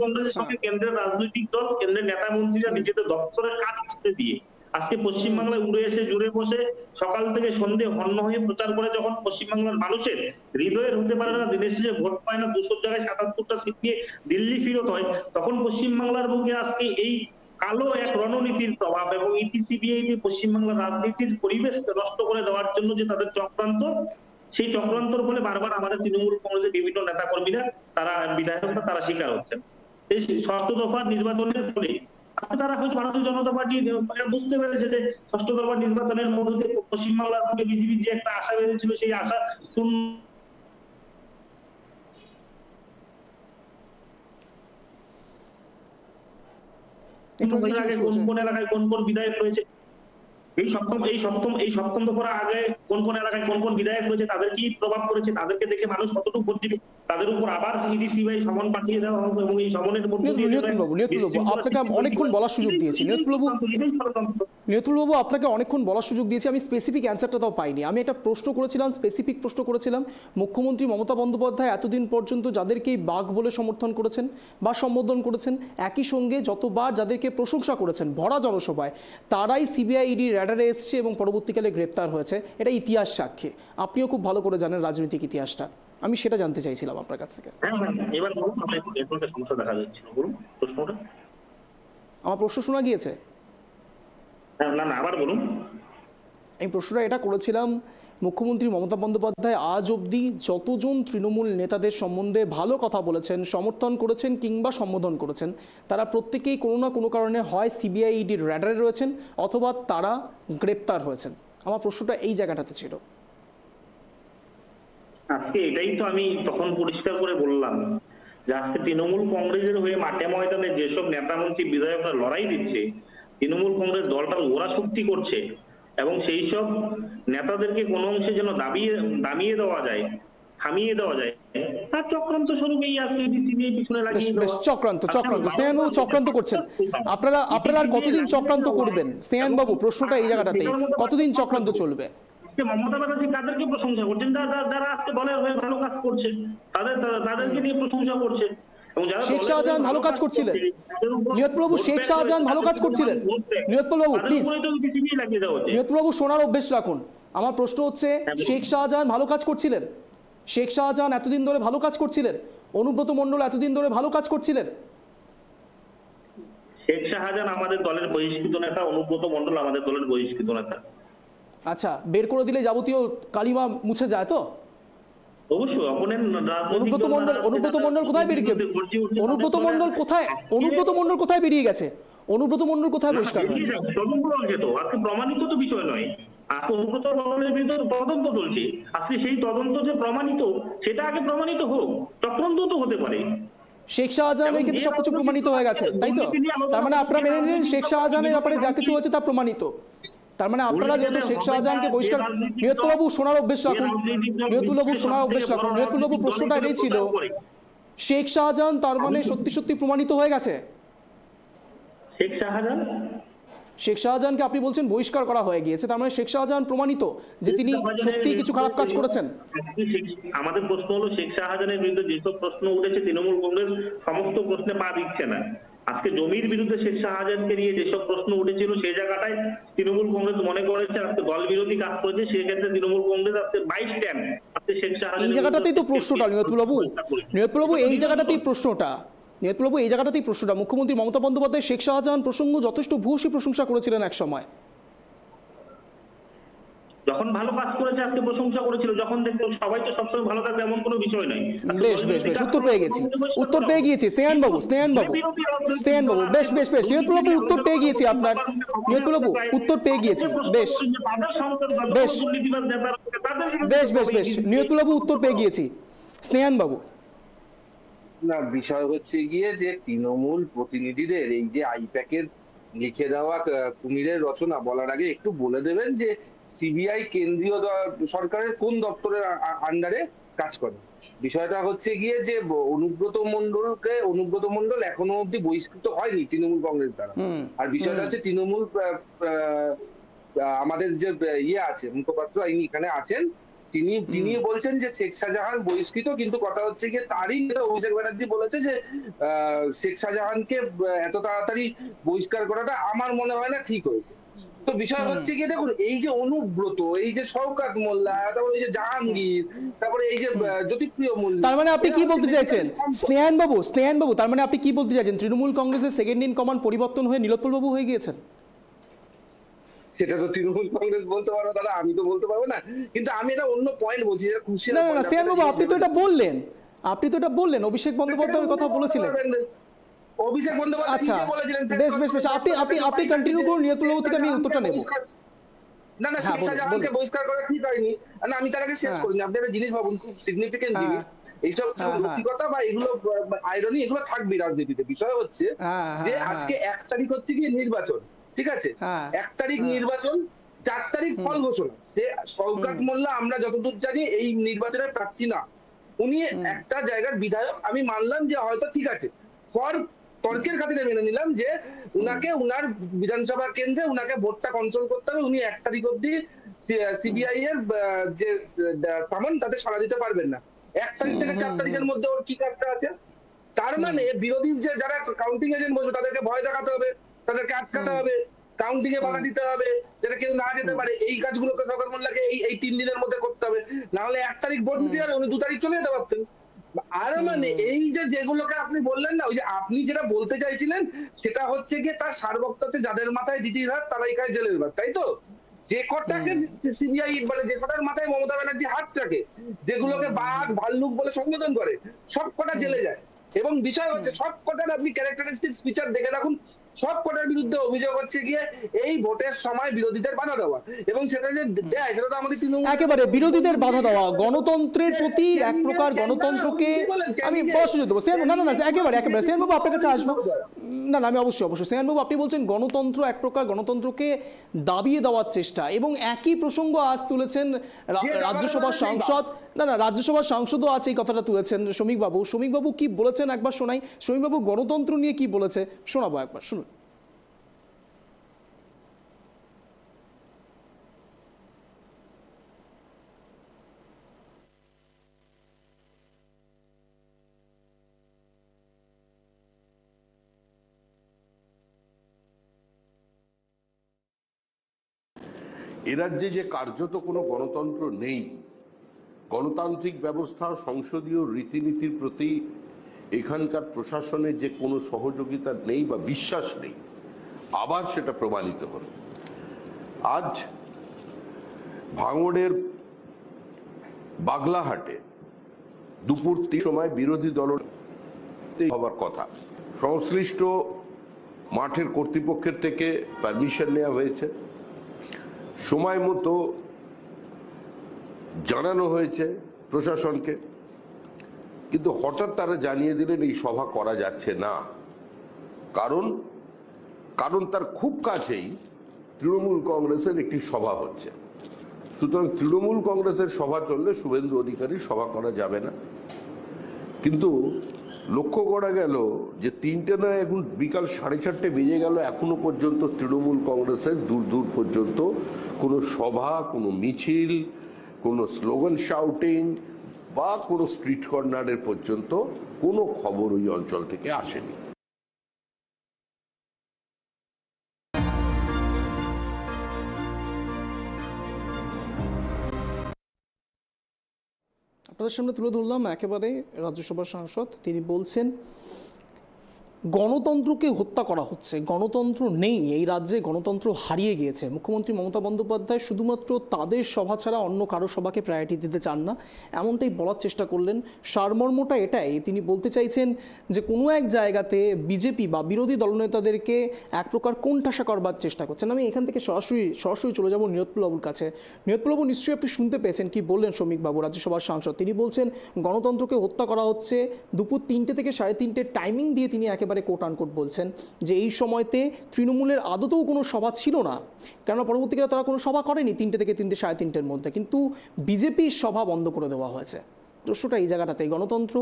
কংগ্রেসের সঙ্গে কেন্দ্রের রাজনৈতিক দল, কেন্দ্রের নেতা মন্ত্রীরা নিজেদের দপ্তরের কাজ ছেড়ে দিয়ে আজকে পশ্চিমবাংলায় উড়ে এসে জুড়ে বসে সকাল থেকে সন্ধ্যে হন্য হয়ে প্রচার করে যখন পশ্চিমবাংলার মানুষের হৃদয়ের হতে পারে না, দিনের শেষে ভোট পায় না, 200 জায়গায় 77টা সিট নিয়ে দিল্লি ফিরত হয়, তখন পশ্চিমবাংলার বুকে আজকে এই কালো এক রণনীতির প্রভাব এবং ইডি সিবিআই দিয়ে পশ্চিমবাংলার রাজনীতির পরিবেশকে নষ্ট করে দেওয়ার জন্য যে তাদের চক্রান্ত, সেই চক্রান্তর ফলে বারবার আমাদের তৃণমূল কংগ্রেসের বিভিন্ন নেতা কর্মীরা, তারা বিধায়করা তারা শিকার হচ্ছেন। এই 6ষ্ঠ দফার নির্বাচনের ফলে আজকে তারা হয়তো ভারতীয় জনতা পার্টি বুঝতে পেরেছে যে 6ষ্ঠ দফার নির্বাচনের মধ্যে দিয়ে পশ্চিমবাংলার বুকে বিজেপির যে একটা আশা বেঁধেছিল সেই আশা শূন্য। কোন এলাকায় কোন বিধায়ক রয়েছে, এই সপ্তম দফার আগে কোন এলাকায় কোন বিধায়ক রয়েছে, তাদের কি প্রভাব করেছে, তাদেরকে দেখে মানুষ কতটুকু ভোট দিবে, তাদের উপর আবার ইডি সিবিআই সমন পাঠিয়ে দেওয়া হবে এবং এই সমনের মধ্যে আপনাকে অনেকক্ষণ বলার সুযোগ দিয়েছি নীলোৎপল বাবু, আপনাকে অনেকক্ষণ বলার সুযোগ দিয়েছি, আমি স্পেসিফিক অ্যান্সারটা তাও পাইনি। আমি একটা স্পেসিফিক প্রশ্ন করেছিলাম, মুখ্যমন্ত্রী মমতা বন্দ্যোপাধ্যায় এতদিন পর্যন্ত যাদেরকেই বাঘ বলে সমর্থন করেছেন বা সম্বোধন করেছেন, একই সঙ্গে যতবার যাদেরকে প্রশংসা করেছেন ভরা জনসভায়, তারাই সিবিআই ইডি র্যাডারে এসছে এবং পরবর্তীকালে গ্রেপ্তার হয়েছে। এটা ইতিহাস সাক্ষী, আপনিও খুব ভালো করে জানেন রাজনৈতিক ইতিহাসটা, আমি সেটা জানতে চাইছিলাম আপনার কাছ থেকে। আমার প্রশ্ন শোনা গিয়েছে? এই প্রশ্নটা এটা করেছিলাম, মুখ্যমন্ত্রী মমতা বন্দ্যোপাধ্যায় আজ অবধি যতজন তৃণমূল নেতাদের সম্বন্ধে ভালো কথা বলেছেন, সমর্থন করেছেন কিংবা সম্বোধন করেছেন, তারা প্রত্যেকেই কোনো না কোনো কারণে হয় সিবিআই ইডির র্যাডারে রয়েছেন অথবা তারা গ্রেপ্তার হয়েছেন। আমার প্রশ্নটা এই জায়গাটাতে ছিল। আজকে এটাই তো আমি তখন পরিষ্কার করে বললাম যে আজকে তৃণমূল কংগ্রেসের হয়ে মাঠে ময়দানে যেসব নেতা মন্ত্রী বিধায়করা লড়াই দিচ্ছে, তৃণমূল কংগ্রেস দলটা ওরা শক্তি করছে এবং সেই সব নেতাদেরকে কোন অংশে যেন থামিয়ে দেওয়া যায়, তার চক্রান্ত স্বরূপ এই আজকে পিছনে লাগিয়ে চক্রান্ত করছেন আপনারা আর কতদিন চক্রান্ত করবেন স্নেহান বাবু? প্রশ্নটা এই জায়গাটাতেই, কতদিন চক্রান্ত চলবে? যে মমতা ব্যানার্জি কাদেরকে প্রশংসা করছেন? যারা আজকে দলের হয়ে ভালো কাজ করছে তাদেরকে নিয়ে প্রশংসা করছে। শেখ শাহজাহান ভালো কাজ করছিলেন, নিয়তপ্রভু শেখ শাহজাহান ভালো কাজ করছিলেন। নিয়তপ্রভু প্লিজ, নিয়তপ্রভু শোনার অভ্যেস রাখুন। আমার প্রশ্ন হচ্ছে, শেখ শাহজাহান ভালো কাজ করছিলেন? শেখ শাহজাহান এতদিন ধরে ভালো কাজ করছিলেন? অনুব্রত মণ্ডল এতদিন ধরে ভালো কাজ করছিলেন? শেখ শাহজাহান আমাদের দলের বহিষ্কৃত নেতা, অনুব্রত মণ্ডল আমাদের দলের বহিষ্কৃত নেতা। আচ্ছা, বের করে দিলে যাবতীয় কালিমা মুছে যায় তো? অবশ্যই। অনুব্রত মণ্ডল কোথায় বেরিয়ে গেছে? অনুব্রত মণ্ডল কোথায় বেরিয়ে গেছে? অনুব্রত মণ্ডল কোথায় বহিষ্কার হয়েছে? তদন্ত চলছে তো, আজকে প্রমাণিত তো বিষয় নয়। আজকে অনুব্রত মণ্ডলের বিরুদ্ধে তদন্ত চলছে। আজকে সেই তদন্ত যে প্রমাণিত, সেটা আগে প্রমাণিত হোক। চক্রান্ত তো হতে পারে। শেখ শাহজাহানের কিন্তু সবকিছু প্রমাণিত হয়ে গেছে, তাই তো? তার মানে আপনারা মেনে নিলেন শেখ শাহজাহানের ব্যাপারে যা কিছু হয়েছে তা প্রমাণিত। তার মানে আপনারা যেহেতু শেখ শাহজাহানকে বহিষ্কার, নিয়তপ্রভু শোনার অভ্যেস রাখুন। নিয়তপ্রভু শোনার অভ্যেস রাখুন। নিয়তপ্রভু প্রশ্নটা এটাই ছিল, শেখ শাহজাহান তার মানে সত্যি সত্যি প্রমাণিত হয়ে গেছে? শেখ শাহজাহানকে আপনি বলছেন বহিষ্কার করা হয়ে গিয়েছে, তার মানে শেখ শাহজাহান প্রমাণিত যে তিনি সত্যি কিছু খারাপ কাজ করেছেন? আমাদের প্রশ্ন হলো, শেখ শাহজাহানের বিরুদ্ধে যেসব প্রশ্ন উঠেছে তৃণমূল কংগ্রেস সমস্ত প্রশ্নে পা দিচ্ছে না। আজকে জমির বিরুদ্ধে শেখ শাহজাহানকে নিয়ে যেসব প্রশ্ন উঠেছিল সেই জায়গাটায় তৃণমূল কংগ্রেস মনে করেছে আজকে দল বিরোধী কাজ করেছে, সেক্ষেত্রে তৃণমূল কংগ্রেস আজকে বাইস্ট্যান্ড আজকে শেখ শাহজাহান। এই জায়গাটাতেই তো প্রশ্নটা নিয়তপ্রভু, এই জায়গাটাতেই প্রশ্নটা নিয়তপ্রভু, এই জায়গাটাতেই প্রশ্নটা। মুখ্যমন্ত্রী মমতা বন্দ্যোপাধ্যায় শেখ শাহজাহান প্রসঙ্গ যথেষ্ট ভূয়সী প্রশংসা করেছিলেন এক সময়। যখন ভালো কাজ করেছে আজকে প্রশংসা করেছিল, যখন দেখতে সবাই তো সবসময় ভালো থাকবে এমন কোনো বিষয় নাই। বেশ বেশ বেশ, উত্তর পেয়ে গিয়েছি স্নেহান বাবু বেশ বেশ বেশ, নিয়তপ্রভু উত্তর পেয়ে গিয়েছি আপনার। নিয়তপ্রভু উত্তর পেয়ে গিয়েছি, বেশ বেশ বেশ বেশ বেশ, নিয়তপ্রভু উত্তর পেয়ে গিয়েছি। স্নেহান বাবু, না, বিষয় হচ্ছে গিয়ে যে তৃণমূল প্রতিনিধিদের এই যে আইপ্যাকের লিখে দেওয়া কুমিরের রচনা বলার আগে একটু বলে দেবেন যে সিবিআই কেন্দ্রীয় সরকারের কোন দপ্তরের আন্ডারে কাজ করে। বিষয়টা হচ্ছে গিয়ে যে অনুব্রত মণ্ডল এখনো অব্দি বহিষ্কৃত হয়নি তৃণমূল কংগ্রেস দ্বারা। আর বিষয়টা হচ্ছে তৃণমূল আমাদের যে আছে মুখপাত্র ইনি এখানে আছেন, তিনি বলছেন যে শেখ শাহজাহান বহিষ্কৃত, কিন্তু কথা হচ্ছে গিয়ে তারই অভিষেক ব্যানার্জি বলেছে যে শেখ শাহজাহানকে এত তাড়াতাড়ি বহিষ্কার করাটা আমার মনে হয় না ঠিক হয়েছে। তো বিষয় হচ্ছে গিয়ে দেখুন, এই যে অনুব্রত, এই যে শওকত মোল্লা, তারপরে এই যে জাহাঙ্গীর, তারপরে এই যে জ্যোতিপ্রিয় মোল্লা, তার মানে আপনি কি বলতে চাইছেন স্নেহান বাবু, তার মানে আপনি কি বলতে চাইছেন তৃণমূল কংগ্রেসের সেকেন্ড ইন কমান্ড পরিবর্তন হয়ে নীলোৎপল বাবু হয়ে গিয়েছেন? সেটা তো তৃণমূল কংগ্রেস বলতে পারো দাদা, আমি তো বলতে পারবো না। কিন্তু আমি এটা অন্য পয়েন্ট বলছি, যেটা খুশি না না স্নেহান বাবু, আপনি তো এটা বললেন অভিষেক বন্দ্যোপাধ্যায়ের কথা বলেছিলেন। অভিষেক বন্দ্যোপাধ্যায় আচ্ছা বেশ বেশ বেশ, আপনি কন্টিনিউ করুন, নিয়তপ্রভু থেকে আমি উত্তরটা নেব। না না, শেখ শাহজাহানকে বহিষ্কার করা ঠিক হয়নি। না, আমি তার আগে শেষ করিনি। আপনি একটা জিনিস ভাবুন, খুব সিগনিফিকেন্ট জিনিস, এইসব রসিকতা বা এগুলো আইরনি এগুলো থাকবে রাজনীতিতে। বিষয় হচ্ছে যে আজকে 1 তারিখ হচ্ছে গিয়ে নির্বাচন, ঠিক আছে? 1 তারিখ নির্বাচন, 4 তারিখ ফল ঘোষণা। সে শওকত মোল্লা আমরা যতদূর জানি এই নির্বাচনের প্রার্থী না, উনি একটা জায়গার বিধায়ক। আমি মানলাম যে হয়তো ঠিক আছে, ফর তর্কের খাতিরে মেনে নিলাম যে উনাকে উনার বিধানসভা কেন্দ্রে উনাকে ভোটটা কন্ট্রোল করতে হবে, উনি 1 তারিখ অব্দি সিবিআই এর যে সামন তাতে সাড়া দিতে পারবেন না। 1 তারিখ থেকে 4 তারিখের মধ্যে ওর কি কাজটা আছে? তার মানে বিরোধী যে যারা কাউন্টিং এজেন্ট বলবে তাদেরকে ভয় দেখাতে হবে, তাদেরকে আটকাতে হবে, কাউন্টিং এ বাধা দিতে হবে, যাতে কেউ না যেতে পারে। এই কাজগুলোকে শওকত মোল্লাকে এই 3 দিনের মধ্যে করতে হবে, না হলে 1 তারিখ ভোট দিতে হবে, উনি 2 তারিখ চলে যেতে পারতেন। আর মানে এই যে যেগুলোকে আপনি বললেন না, ওই যে আপনি যেটা বলতে চাইছিলেন সেটা হচ্ছে গিয়ে তার সারবক্তাতে যাদের মাথায় জিতির হাত তারাই খায় জেলের ভাত, তাই তো? যে কটাকে সিবিআই মানে যে কটার মাথায় মমতা ব্যানার্জি হাত রাখে, যেগুলোকে বাঘ ভাল্লুক বলে সম্বোধন করে, সব কটা জেলে যায়। এবং বিষয় হচ্ছে সব কটার আপনি ক্যারেক্টারিস্টিক ফিচার দেখে রাখুন, সব কটার বিরুদ্ধে অভিযোগ হচ্ছে গিয়ে এই ভোটের সময় বিরোধীদের বাধা দেওয়া, এবং সেটা যে দেয় সেটা তো আমাদের তৃণমূল একেবারে বিরোধীদের বাধা দেওয়া, গণতন্ত্রের প্রতি এক প্রকার গণতন্ত্রকে আমি বসে দেবো। না না না, একেবারে স্নেহান বাবু আপনার কাছে আসবো। না না, আমি অবশ্যই স্নেহান বাবু, আপনি বলছেন গণতন্ত্র এক প্রকার গণতন্ত্রকে দাবিয়ে দেওয়ার চেষ্টা, এবং একই প্রসঙ্গ আজ তুলেছেন রাজ্যসভার সাংসদ। না না, রাজ্যসভার সাংসদও আছে এই কথাটা তুলেছেন শ্রমিক বাবু কি বলেছেন একবার শোনাই। শ্রমিক বাবু গণতন্ত্র নিয়ে কি বলেছে শোনাবো, একবার শুনুন। এ রাজ্যে যে কার্যত কোনো গণতন্ত্র নেই, গণতান্ত্রিক ব্যবস্থা সংসদীয় রীতিনীতির প্রতি এখানকার প্রশাসনের যে কোনো সহযোগিতা নেই বা বিশ্বাস নেই, আবার সেটা প্রমাণিত হলো। আজ ভাঙড়ের বাগলাহাটে দুপুর 3 সময় বিরোধী দল হবার কথা, সংশ্লিষ্ট মাঠের কর্তৃপক্ষের থেকে পারমিশন নেওয়া হয়েছে, সময় মতো জানানো হয়েছে প্রশাসনকে, কিন্তু হঠাৎ তারা জানিয়ে দিলেন এই সভা করা যাচ্ছে না। কারণ তার খুব কাছেই তৃণমূল কংগ্রেসের একটি সভা হচ্ছে। সুতরাং তৃণমূল কংগ্রেসের সভা চললে শুভেন্দু অধিকারী সভা করা যাবে না। কিন্তু লক্ষ্য করা গেল যে 3টে নয়, এখন বিকাল 4:30 বেজে গেল, এখনো পর্যন্ত তৃণমূল কংগ্রেসের দূর দূর পর্যন্ত কোনো সভা, কোনো মিছিল, কোনো স্লোগান শাউটিং বা কোনো স্ট্রিট কর্নারের পর্যন্ত কোনো খবর ওই অঞ্চল থেকে আসেনি। আপনাদের সামনে তুলে ধরলাম একেবারে রাজ্যসভার সাংসদ, তিনি বলছেন গণতন্ত্রকে হত্যা করা হচ্ছে, গণতন্ত্র নেই এই রাজ্যে, গণতন্ত্র হারিয়ে গিয়েছে। মুখ্যমন্ত্রী মমতা বন্দ্যোপাধ্যায় শুধুমাত্র তাদের সভা ছাড়া অন্য কারো সভাকে প্রায়োরিটি দিতে চান না, এমনটাই বলার চেষ্টা করলেন। সারমর্মটা এটাই, তিনি বলতে চাইছেন যে কোনো এক জায়গাতে বিজেপি বা বিরোধী দলনেতাদেরকে এক প্রকার কোণঠাসা করবার চেষ্টা করছেন। আমি এখান থেকে সরাসরি চলে যাব নীরোৎপলবাবুর কাছে। নীরোৎপলবাবু, নিশ্চয়ই আপনি শুনতে পেয়েছেন কি বললেন শ্রমিকবাবু, রাজ্যসভার সাংসদ। তিনি বলছেন গণতন্ত্রকে হত্যা করা হচ্ছে। দুপুর 3টে থেকে 3:30 টাইমিং দিয়ে তিনি একেবারে কোট আনকোট বলছেন যে এই সময়তে তৃণমূলের আদতেও কোনো সভা ছিল না, কেননা পরবর্তীকালে তারা কোনো সভা করেনি 3টে থেকে 3:30-3:30 মধ্যে, কিন্তু বিজেপির সভা বন্ধ করে দেওয়া হয়েছে। প্রশ্নটা এই জায়গাটাতে, গণতন্ত্র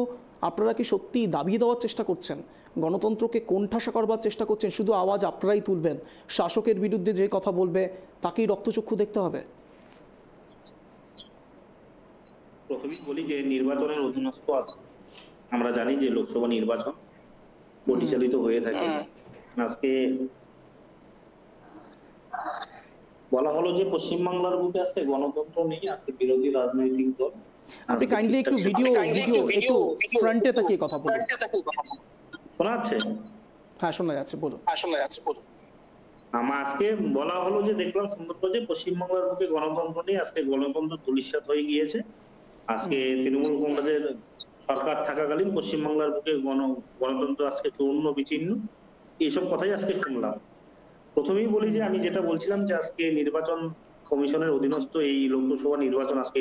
আপনারা কি সত্যি দাবিয়ে দেওয়ার চেষ্টা করছেন? গণতন্ত্রকে কোণঠাসা করবার চেষ্টা করছেন? শুধু আওয়াজ আপনারাই তুলবেন, শাসকের বিরুদ্ধে যে কথা বলবে তাকেই রক্তচক্ষু দেখতে হবে? প্রথমেই বলি যে নির্বাচনের অধীনস্থ আছে, আমরা জানি যে লোকসভা নির্বাচন পরিচালিত হয়ে থাকে। আজকে বলা হলো যে পশ্চিমবাংলার বুকে আজকে গণতন্ত্র নেই, আজকে বিরোধী রাজনৈতিক দল। আপনি কাইন্ডলি একটু ভিডিও একটু ফ্রন্টে তাকিয়ে কথা বলুন। শোনা যাচ্ছে? হ্যাঁ, শোনা যাচ্ছে, বলুন। আমার আজকে বলা হলো যে দেখলাম সুন্দর যে পশ্চিমবাংলার বুকে গণতন্ত্র নেই, আজকে গণতন্ত্র ধূলিসাৎ হয়ে গিয়েছে। আজকে তৃণমূল কংগ্রেসের সরকার থাকাকালীন পশ্চিমবাংলার বুকে গণতন্ত্র আজকে চূর্ণ বিচ্ছিন্ন, এইসব কথাই আজকে শুনলাম। প্রথমেই বলি যে আমি যেটা বলছিলাম যে আজকে নির্বাচন কমিশনের অধীনস্থ এই লোকসভা নির্বাচন আজকে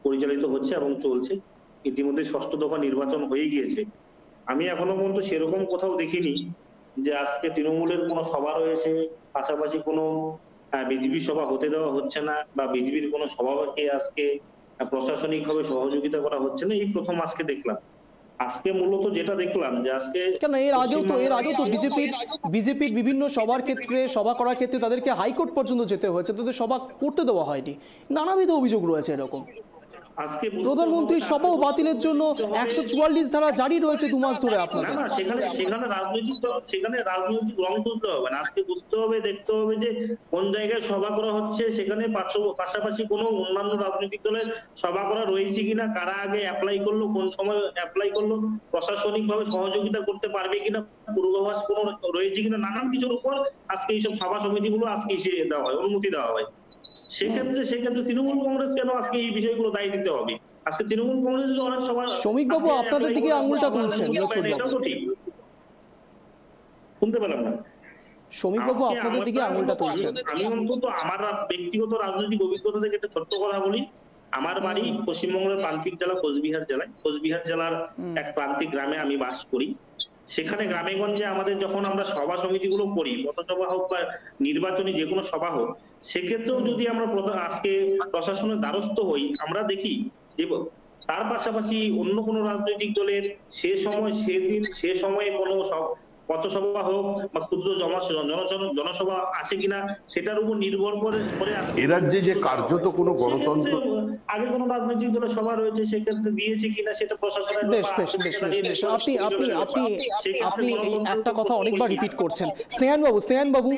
পরিচালিত হচ্ছে এবং চলছে। ইতিমধ্যে 6ষ্ঠ দফা নির্বাচন হয়ে গিয়েছে। আমি এখনো পর্যন্ত সেরকম কোথাও দেখিনি যে আজকে তৃণমূলের কোনো সভা রয়েছে, পাশাপাশি কোনো বিজেপি সভা হতে দেওয়া হচ্ছে না, বা বিজেপির কোনো সভাকে আজকে প্রশাসনিকভাবে সহযোগিতা করা হচ্ছে না, এই প্রথম আজকে দেখলাম। আজকে মূলত যেটা দেখলাম যে আজকে কেন এর আগেও তো বিজেপির বিভিন্ন সভা করার ক্ষেত্রে তাদেরকে হাইকোর্ট পর্যন্ত যেতে হয়েছে, তাদের সভা করতে দেওয়া হয়নি, নানাবিধ অভিযোগ রয়েছে এরকম। আজকে প্রধানমন্ত্রীর সভাও বাতিলের জন্য 144 ধারা জারি রয়েছে 2 মাস ধরে। আপনাদের সেখানে রাজনৈতিক রং খুঁজতে হবে না, আজকে বুঝতে হবে, দেখতে হবে যে কোন জায়গায় সভা করা হচ্ছে, সেখানে পাশাপাশি কোনো অন্যান্য রাজনৈতিক দলের সভা করা রয়েছে কিনা, কারা আগে অ্যাপ্লাই করলো, কোন সময় অ্যাপ্লাই করলো, প্রশাসনিক ভাবে সহযোগিতা করতে পারবে কিনা, পূর্বাভাস কোনো রয়েছে কিনা, নানান কিছুর উপর আজকে এইসব সভা সমিতিগুলো আজকে এসে দেওয়া হয়, অনুমতি দেওয়া হয়। সেক্ষেত্রে তৃণমূল কংগ্রেস কেন আজকে এই বিষয়গুলো দায়ী দিতে হবে? আজকে তৃণমূল কংগ্রেস অনেক সময় শ্রমিকবাবু আপনাদের দিকে আঙুলটা তুলছেন, এটাও তো ঠিক। শুনতে পেলাম না। শ্রমিকবাবু আপনাদের দিকে আঙুলটা তুলছেন। আমি অন্তত আমার ব্যক্তিগত রাজনৈতিক অভিজ্ঞতা থেকে একটা ছোট্ট কথা বলি। আমার বাড়ি পশ্চিমবঙ্গের প্রান্তিক জেলা কোচবিহার জেলার এক প্রান্তিক গ্রামে আমি বাস করি। সেখানে গ্রামে গঞ্জে আমাদের যখন আমরা সভা সমিতিগুলো করি, পথসভা হোক বা নির্বাচনী যে কোনো সভা হোক, সেক্ষেত্রেও যদি আমরা আজকে প্রশাসনের দ্বারস্থ হই, আমরা দেখি যে তার পাশাপাশি অন্য কোনো রাজনৈতিক দলের সে সময়ে কোনো পথসভা হোক বা ক্ষুদ্র জনসভা আসে কিনা সেটার উপর নির্ভর করে এ রাজ্যে যে কার্যত কোনো গণতন্ত্র আগে কোনো রাজনৈতিক দলের সভা রয়েছে সেক্ষেত্রে দিয়েছে কিনা সেটা প্রশাসনের বেশ বেশ বেশ বেশ বেশ আপনি আপনি আপনি আপনি এই একটা কথা অনেকবার রিপিট করছেন। স্নেহান বাবু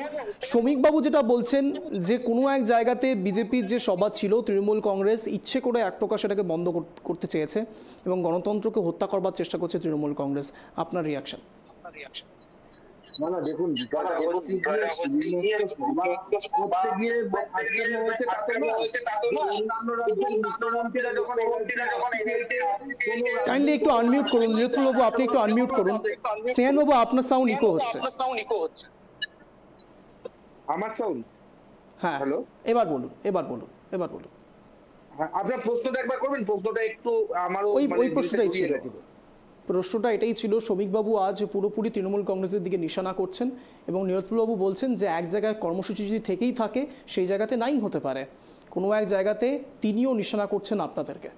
শ্রমিক বাবু যেটা বলছেন যে কোনো এক জায়গাতে বিজেপির যে সভা ছিল তৃণমূল কংগ্রেস ইচ্ছে করে এক প্রকার সেটাকে বন্ধ করতে চেয়েছে এবং গণতন্ত্রকে হত্যা করবার চেষ্টা করছে তৃণমূল কংগ্রেস। আপনার রিয়াকশন? না দেখুন কাইন্ডলি একটু আনমিউট করুন নিরুত্তম বাবু, আপনি একটু আনমিউট করুন। স্নেহান বাবু আপনার সাউন্ড ইকো হচ্ছে। আমার সাউন্ড? হ্যাঁ হ্যালো, এবার বলুন। আপনার প্রশ্নটা একবার করবেন, প্রশ্নটা একটু আমারও ওই প্রশ্নটাই ছিল। প্রশ্নটা এটাই ছিল, শ্রমিকবাবু আজ পুরোপুরি তৃণমূল কংগ্রেসের দিকে নিশানা করছেন এবং নীরজবাবু বলছেন যে এক জায়গায় কর্মসূচি যদি থেকেই থাকে সেই জায়গাতে নাই হতে পারে, কোনো এক জায়গাতে তিনিও নিশানা করছেন আপনাদেরকে।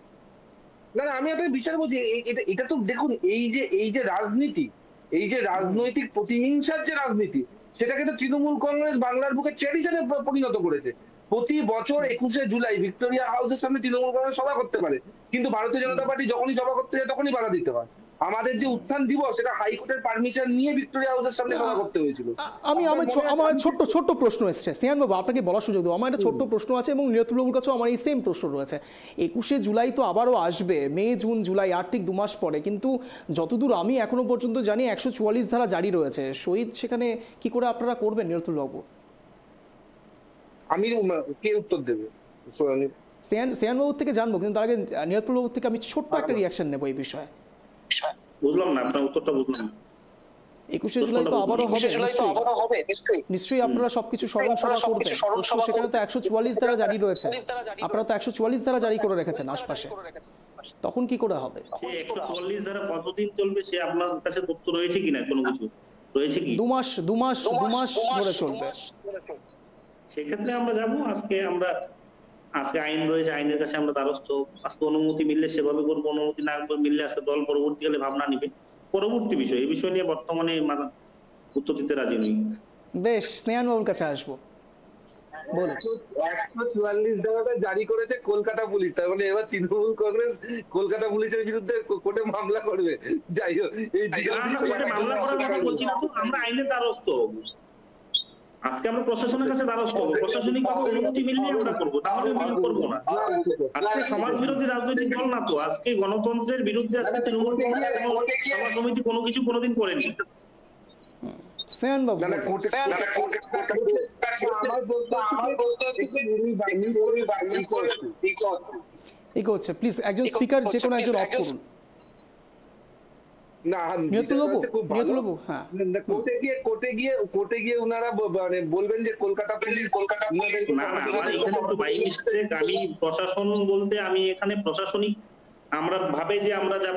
না আমি আপনাকে বিষয় বলছি, এটা তো দেখুন এই যে রাজনীতি, এই যে রাজনৈতিক প্রতিহিংসার যে রাজনীতি, সেটাকে তো তৃণমূল কংগ্রেস বাংলার বুকে ট্র্যাডিশনে পরিণত করেছে। প্রতি বছর 21শে জুলাই ভিক্টোরিয়া হাউসের সামনে তৃণমূল কংগ্রেস সভা করতে পারে, কিন্তু ভারতীয় জনতা পার্টি যখনই সভা করতে যায় তখনই বাধা দিতে হয়। আমাদের যে উত্থান দিবস সেটা হাইকোর্টের পারমিশন নিয়ে ভিক্টোরিয়া হাউসের সামনে সভা করতে হয়েছিল। আমার ছোট্ট প্রশ্ন এসছে স্নেহান বাবু, আপনাকে বলার সুযোগ দেবো। আমার একটা ছোট্ট প্রশ্ন আছে এবং নীরজবাবুর কাছেও আমার এই সেম প্রশ্ন রয়েছে। 21শে জুলাই তো আবারও আসবে, মে জুন জুলাই আর ঠিক 2 মাস পরে, কিন্তু যতদূর আমি এখনো পর্যন্ত জানি 144 ধারা জারি রয়েছে। শহীদ সেখানে কি করে আপনারা করবেন নীরজবাবু? আমি কে উত্তর দেবে? স্নেহান বাবুর থেকে জানবো, কিন্তু তার আগে নীরজবাবুর থেকে আমি ছোট্ট একটা রিয়াকশন নেবো এই বিষয়ে। বুঝলাম না আপনার উত্তরটা, বুঝলাম। 21শে জুলাই তো আবারও হবে, নিশ্চয়ই আপনারা সবকিছু স্মরণ সভা করবেন। সেখানে তো 144 ধারা জারি রয়েছে, আপনারা তো 144 ধারা জারি করে রেখেছেন আশপাশে, তখন কি করে হবে? 144 ধারা কতদিন চলবে সে আপনার কাছে তথ্য রয়েছে কিনা, কোনো কিছু রয়েছে কি? 2 মাস ধরে চলবে। সেক্ষেত্রে আমরা যাবো, আজকে আইন রয়েছে, আইনের কাছে আমরা দ্বারস্থ। আজকে অনুমতি মিললে সেভাবে করবো, অনুমতি না মিললে আজকে দল পরবর্তীকালে ভাবনা নিবে। পরবর্তী বিষয়, এই বিষয় নিয়ে বর্তমানে উত্তর দিতে রাজি নই। বেশ, স্নেহান বাবুর কাছে আসবো। বলুন। 144 ধারা জারি করেছে কলকাতা পুলিশ, তার মানে এবার তৃণমূল কংগ্রেস কলকাতা পুলিশের বিরুদ্ধে কোর্টে মামলা করবে। যাই হোক, এই মামলা করার কথা বলছি না তো, আমরা আইনের দ্বারস্থ হবো। আজকে আমরা প্রশাসনের কাছে দ্বারস্থ হবো, প্রশাসনিক অনুমতি মিললে আমরা করবো, তাহলে বিরোধ করবো না। আজকে সমাজ বিরোধী রাজনৈতিক দল না তো, আজকে গণতন্ত্রের বিরুদ্ধে আজকে তৃণমূল সভা সমিতি কোনো কিছু কোনোদিন করেনি। প্লিজ একজন স্পিকার যে কোনো একজন অফ করুন। না কোর্টে গিয়ে উনারা মানে বলবেন যে কলকাতা পুলিশ আমি প্রশাসন বলতে আমি এখানে প্রশাসনিক আমরা ভাবে যে আমরা যা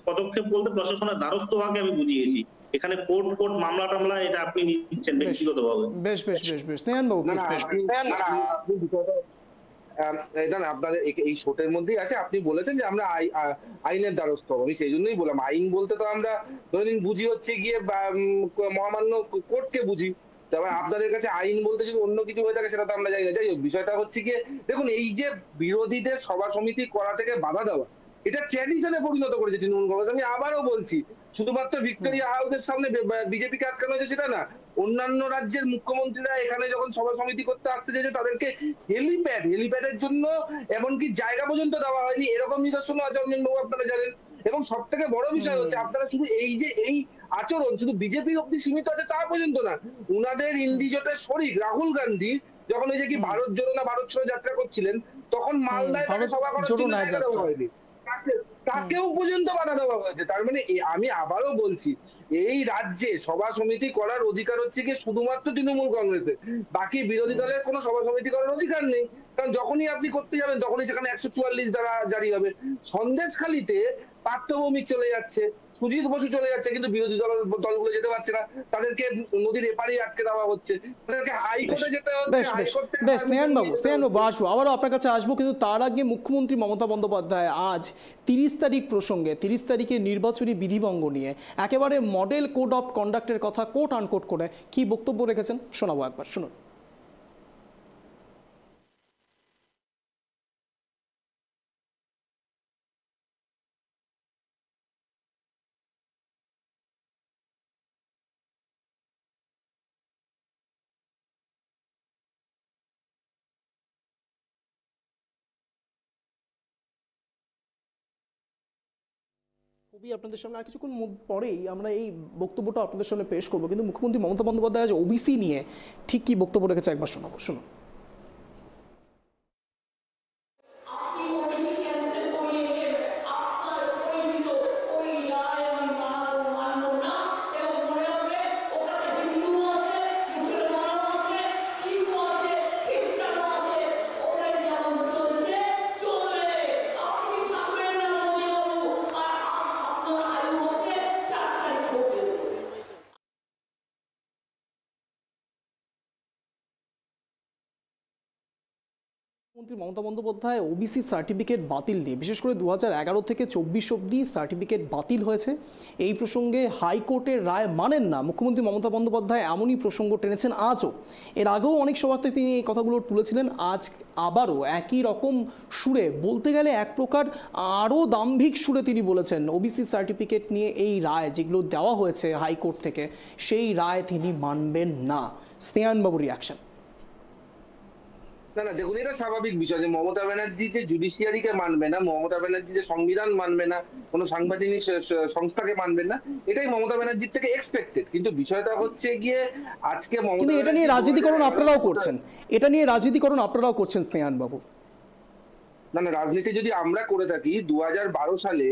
পদক্ষেপ বলতে প্রশাসনের দ্বারস্থ ভাগে আমি বুঝিয়েছি। এখানে কোর্ট মামলা টামলা এটা আপনি নিচ্ছেন ব্যক্তিগতভাবে। বেশ স্নেহান বাবু আপনাদের এই শোটের মধ্যেই আছে, আপনি বলেছেন যে আমরা আইনের দ্বারস্থ হবো। আমি সেই জন্যই বললাম, আইন বলতে তো আমরা ধরেন বুঝি হচ্ছে গিয়ে মহামান্য কোর্টকে বুঝি, তারপর আপনাদের কাছে আইন বলতে যদি অন্য কিছু হয়ে থাকে সেটা তো আমরা জানি না। যাই হোক, বিষয়টা হচ্ছে গিয়ে দেখুন, এই যে বিরোধীদের সভা সমিতি করা থেকে বাধা দেওয়া, এটা ট্র্যাডিশনে পরিণত করেছে তৃণমূল কংগ্রেস। আমি আবারও বলছি, শুধুমাত্র ভিক্টোরিয়া হাউসের সামনে বিজেপিকে আটকানো হয়েছে সেটা না, অন্যান্য রাজ্যের মুখ্যমন্ত্রীরা এখানে যখন সভা সমিতি করতে আসতে চাইছে তাদেরকে হেলিপ্যাডের জন্য এমনকি জায়গা পর্যন্ত দেওয়া হয়নি, এরকম নিদর্শন আছে অঞ্জনবাবু, আপনারা জানেন। এবং সব থেকে বড় বিষয় হচ্ছে, আপনারা শুধু এই আচরণ শুধু বিজেপি অব্দি সীমিত আছে তা পর্যন্ত না, উনাদের ইন্ডি জোটের শরিক রাহুল গান্ধী যখন এই যে কি ভারত জোড়ো না ভারত ছেড়ে যাত্রা করছিলেন, তখন মালদায় সভা করার চিন্তা হয়নি, তাকেও পর্যন্ত বাধা দেওয়া হয়েছে। তার মানে আমি আবারও বলছি, এই রাজ্যে সভা সমিতি করার অধিকার হচ্ছে কি শুধুমাত্র তৃণমূল কংগ্রেসের, বাকি বিরোধী দলের কোনো সভা সমিতি করার অধিকার নেই। কারণ যখনই আপনি করতে যাবেন তখনই সেখানে 144 দ্বারা জারি হবে। সন্দেশখালিতে পার্থভৌমিক চলে যাচ্ছে, সুজিত বসু চলে যাচ্ছে, কিন্তু বিরোধী দলগুলো যেতে পারছে না, তাদেরকে নদীর এপারেই আটকে দেওয়া হচ্ছে, তাদেরকে হাইকোর্টে যেতে হচ্ছে। বেশ বেশ বেশ স্নেহানবাবু আসবো, আবারও আপনার কাছে আসবো, কিন্তু তার আগে মুখ্যমন্ত্রী মমতা বন্দ্যোপাধ্যায় আজ 30 তারিখ প্রসঙ্গে 30 তারিখে নির্বাচনী বিধিভঙ্গ নিয়ে একেবারে মডেল কোড অফ কন্ডাক্টের কথা কোট আনকোট করে কি বক্তব্য রেখেছেন শোনাবো, একবার শুনুন। খুবই আপনাদের সামনে আর কিছুক্ষণ পরেই আমরা এই বক্তব্যটা আপনাদের সামনে পেশ করবো, কিন্তু মুখ্যমন্ত্রী মমতা বন্দ্যোপাধ্যায় আজ ওবিসি নিয়ে ঠিক কি বক্তব্য রেখেছে একবার শোনাবো, শুনুন। মুখ্যমন্ত্রী মমতা বন্দ্যোপাধ্যায় ওবিসি সার্টিফিকেট বাতিল দিয়ে, বিশেষ করে 2011 থেকে 24 অবধি সার্টিফিকেট বাতিল হয়েছে, এই প্রসঙ্গে হাইকোর্টের রায় মানেন না মুখ্যমন্ত্রী মমতা বন্দ্যোপাধ্যায়, এমনই প্রসঙ্গ টেনেছেন আজও। এর আগেও অনেক সভাতে তিনি এই কথাগুলো তুলেছিলেন, আজ আবারও একই রকম সুরে, বলতে গেলে এক প্রকার আরও দাম্ভিক সুরে তিনি বলেছেন ওবিসি সার্টিফিকেট নিয়ে এই রায় যেগুলো দেওয়া হয়েছে হাইকোর্ট থেকে সেই রায় তিনি মানবেন না। স্নেহানবাবুর রিয়াকশন। না না, দেখুন, এটা স্বাভাবিক বিষয় যে মমতা ব্যানার্জি যে জুডিশিয়ারিকে মানবে না, মমতা ব্যানার্জি যে সংবিধান মানবে না, কোনো সাংবিধানিক সংস্থাকে মানবেন না, এটাই মমতা ব্যানার্জির থেকে এক্সপেক্টেড। কিন্তু বিষয়টা হচ্ছে গিয়ে আজকে কিন্তু এটা নিয়ে রাজনীতিকরণ আপনারাও করছেন, এটা নিয়ে রাজনীতিকরণ আপনারাও করছেন স্নেহানবাবু। না না, রাজনীতি যদি আমরা করে থাকি, 2012 সালে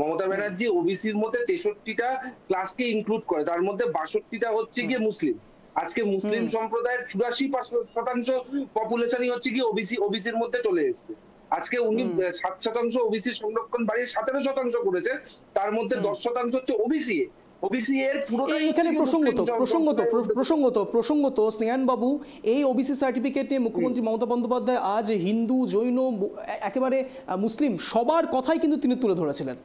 মমতা ব্যানার্জি ওবিসির মধ্যে 63টা ক্লাসকে ইনক্লুড করে, তার মধ্যে 62টা হচ্ছে গিয়ে মুসলিম। আজকে মুসলিম সম্প্রদায়ের 84% পপুলেশনই হচ্ছে কি ওবিসির মধ্যে চলে এসেছে। আজকে উনি 7% ওবিসি সংরক্ষণ বাড়িয়ে 17% করেছে, তার মধ্যে 10% হচ্ছে ওবিসি। ওবিসি এর পুরোটাই এখানে প্রসঙ্গত স্নেহানবাবু, এই ওবিসি সার্টিফিকেট নিয়ে মুখ্যমন্ত্রী মমতা বন্দ্যোপাধ্যায় আজ হিন্দু, জৈন, একেবারে মুসলিম সবার কথাই কিন্তু তিনি তুলে ধরেছিলেন।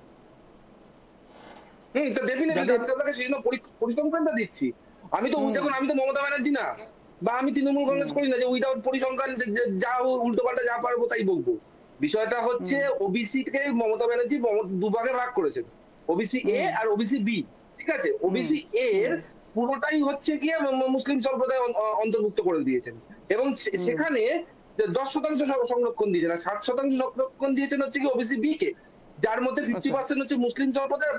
পরিসংখ্যানটা দিচ্ছি আমি তো, দেখুন, আমি তো মমতা ব্যানার্জি না, বা আমি তৃণমূল কংগ্রেস করি না যে উইদাউট পরিসংখ্যান যা উল্টো পাল্টা যা পারবো তাই বলবো। বিষয়টা হচ্ছে ওবিসি কে মমতা ব্যানার্জি দুভাগে ভাগ করেছেন, ওবিসি এ আর ওবিসি বি। ঠিক আছে, ওবিসি এর পুরোটাই হচ্ছে গিয়ে মুসলিম সম্প্রদায় অন্তর্ভুক্ত করে দিয়েছেন, এবং সেখানে 10% সংরক্ষণ দিয়েছেন, আর 60% সংরক্ষণ দিয়েছেন হচ্ছে কি ওবিসি বি কে, যার মধ্যে 50% হচ্ছে মুসলিম সম্প্রদায়,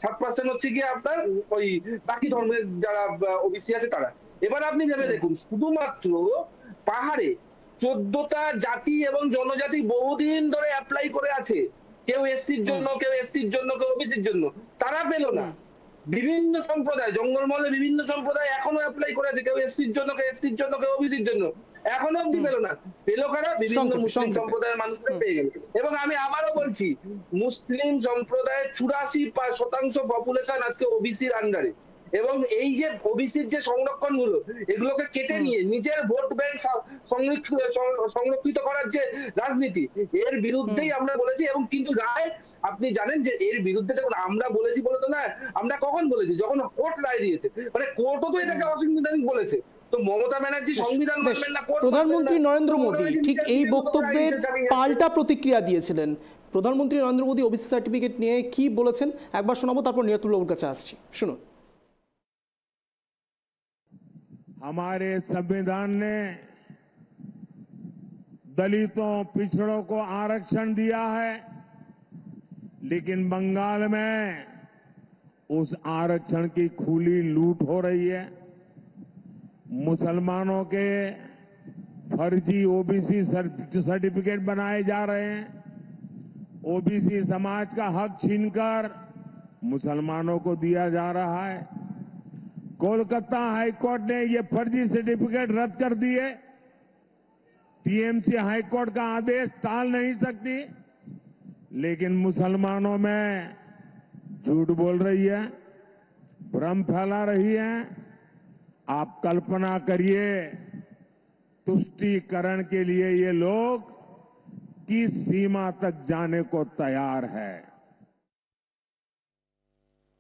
7% হচ্ছে গিয়ে আপনার ওই বাকি ধর্মের যারা ওবিসি আছে তারা। এবার আপনি ভেবে দেখুন, শুধুমাত্র পাহাড়ে 14টা জাতি এবং জনজাতি বহুদিন ধরে অ্যাপ্লাই করে আছে, কেউ এসসির জন্য, কেউ এসটির জন্য, কেউ ওবিসির জন্য, তারা পেল না। বিভিন্ন সম্প্রদায়, জঙ্গলমহলে বিভিন্ন সম্প্রদায় এখনো অ্যাপ্লাই করে আছে, কেউ এসসির জন্য, কেউ এসটির জন্য, কেউ ওবিসির জন্য, এখনো অব্দি পেল না। পেল কারা? বিভিন্ন মুসলিম সম্প্রদায়ের মানুষরা পেয়ে গেল। এবং আমি আবারও বলছি, মুসলিম সম্প্রদায়ের 84% পপুলেশন আজকে ওবিসির আন্ডারে, এবং এই যে ওবিসির যে সংরক্ষণ গুলো, এগুলোকে কেটে নিয়ে নিজের ভোট ব্যাংক সংরক্ষিত করার যে রাজনীতি, এর বিরুদ্ধেই আমরা বলেছি। এবং কিন্তু রায়, আপনি জানেন যে এর বিরুদ্ধে যখন আমরা বলেছি বলে তো না, আমরা কখন বলেছি? যখন কোর্ট রায় দিয়েছে, মানে কোর্টও তো এটাকে অসাংবিধানিক বলেছে। তো মমতা ব্যানার্জি সংবিধান মানবেন না, প্রধানমন্ত্রী নরেন্দ্র মোদী ঠিক এই বক্তব্যের পাল্টা প্রতিক্রিয়া দিয়েছিলেন। প্রধানমন্ত্রী নরেন্দ্র মোদী ওবিসি সার্টিফিকেট নিয়ে কি বলেছেন একবার শোনাবো, তারপর নিয়তুল্লাহর কাছে আসছি, শুনুন। हमारे संविधान ने दलितों, पिछड़ों को आरक्षण दिया है, लेकिन बंगाल में उस आरक्षण की खुली लूट हो रही है। मुसलमानों के फर्जी ओबीसी सर्टिफिकेट बनाए जा रहे हैं, ओबीसी समाज का हक छीनकर मुसलमानों को दिया जा रहा है। कोलकाता हाईकोर्ट ने ये फर्जी सर्टिफिकेट रद्द कर दिए, टीएमसी हाईकोर्ट का आदेश टाल नहीं सकती, लेकिन मुसलमानों में झूठ बोल रही है, भ्रम फैला रही है। आप कल्पना करिए, तुष्टीकरण के लिए ये लोग किस सीमा तक जाने को तैयार है।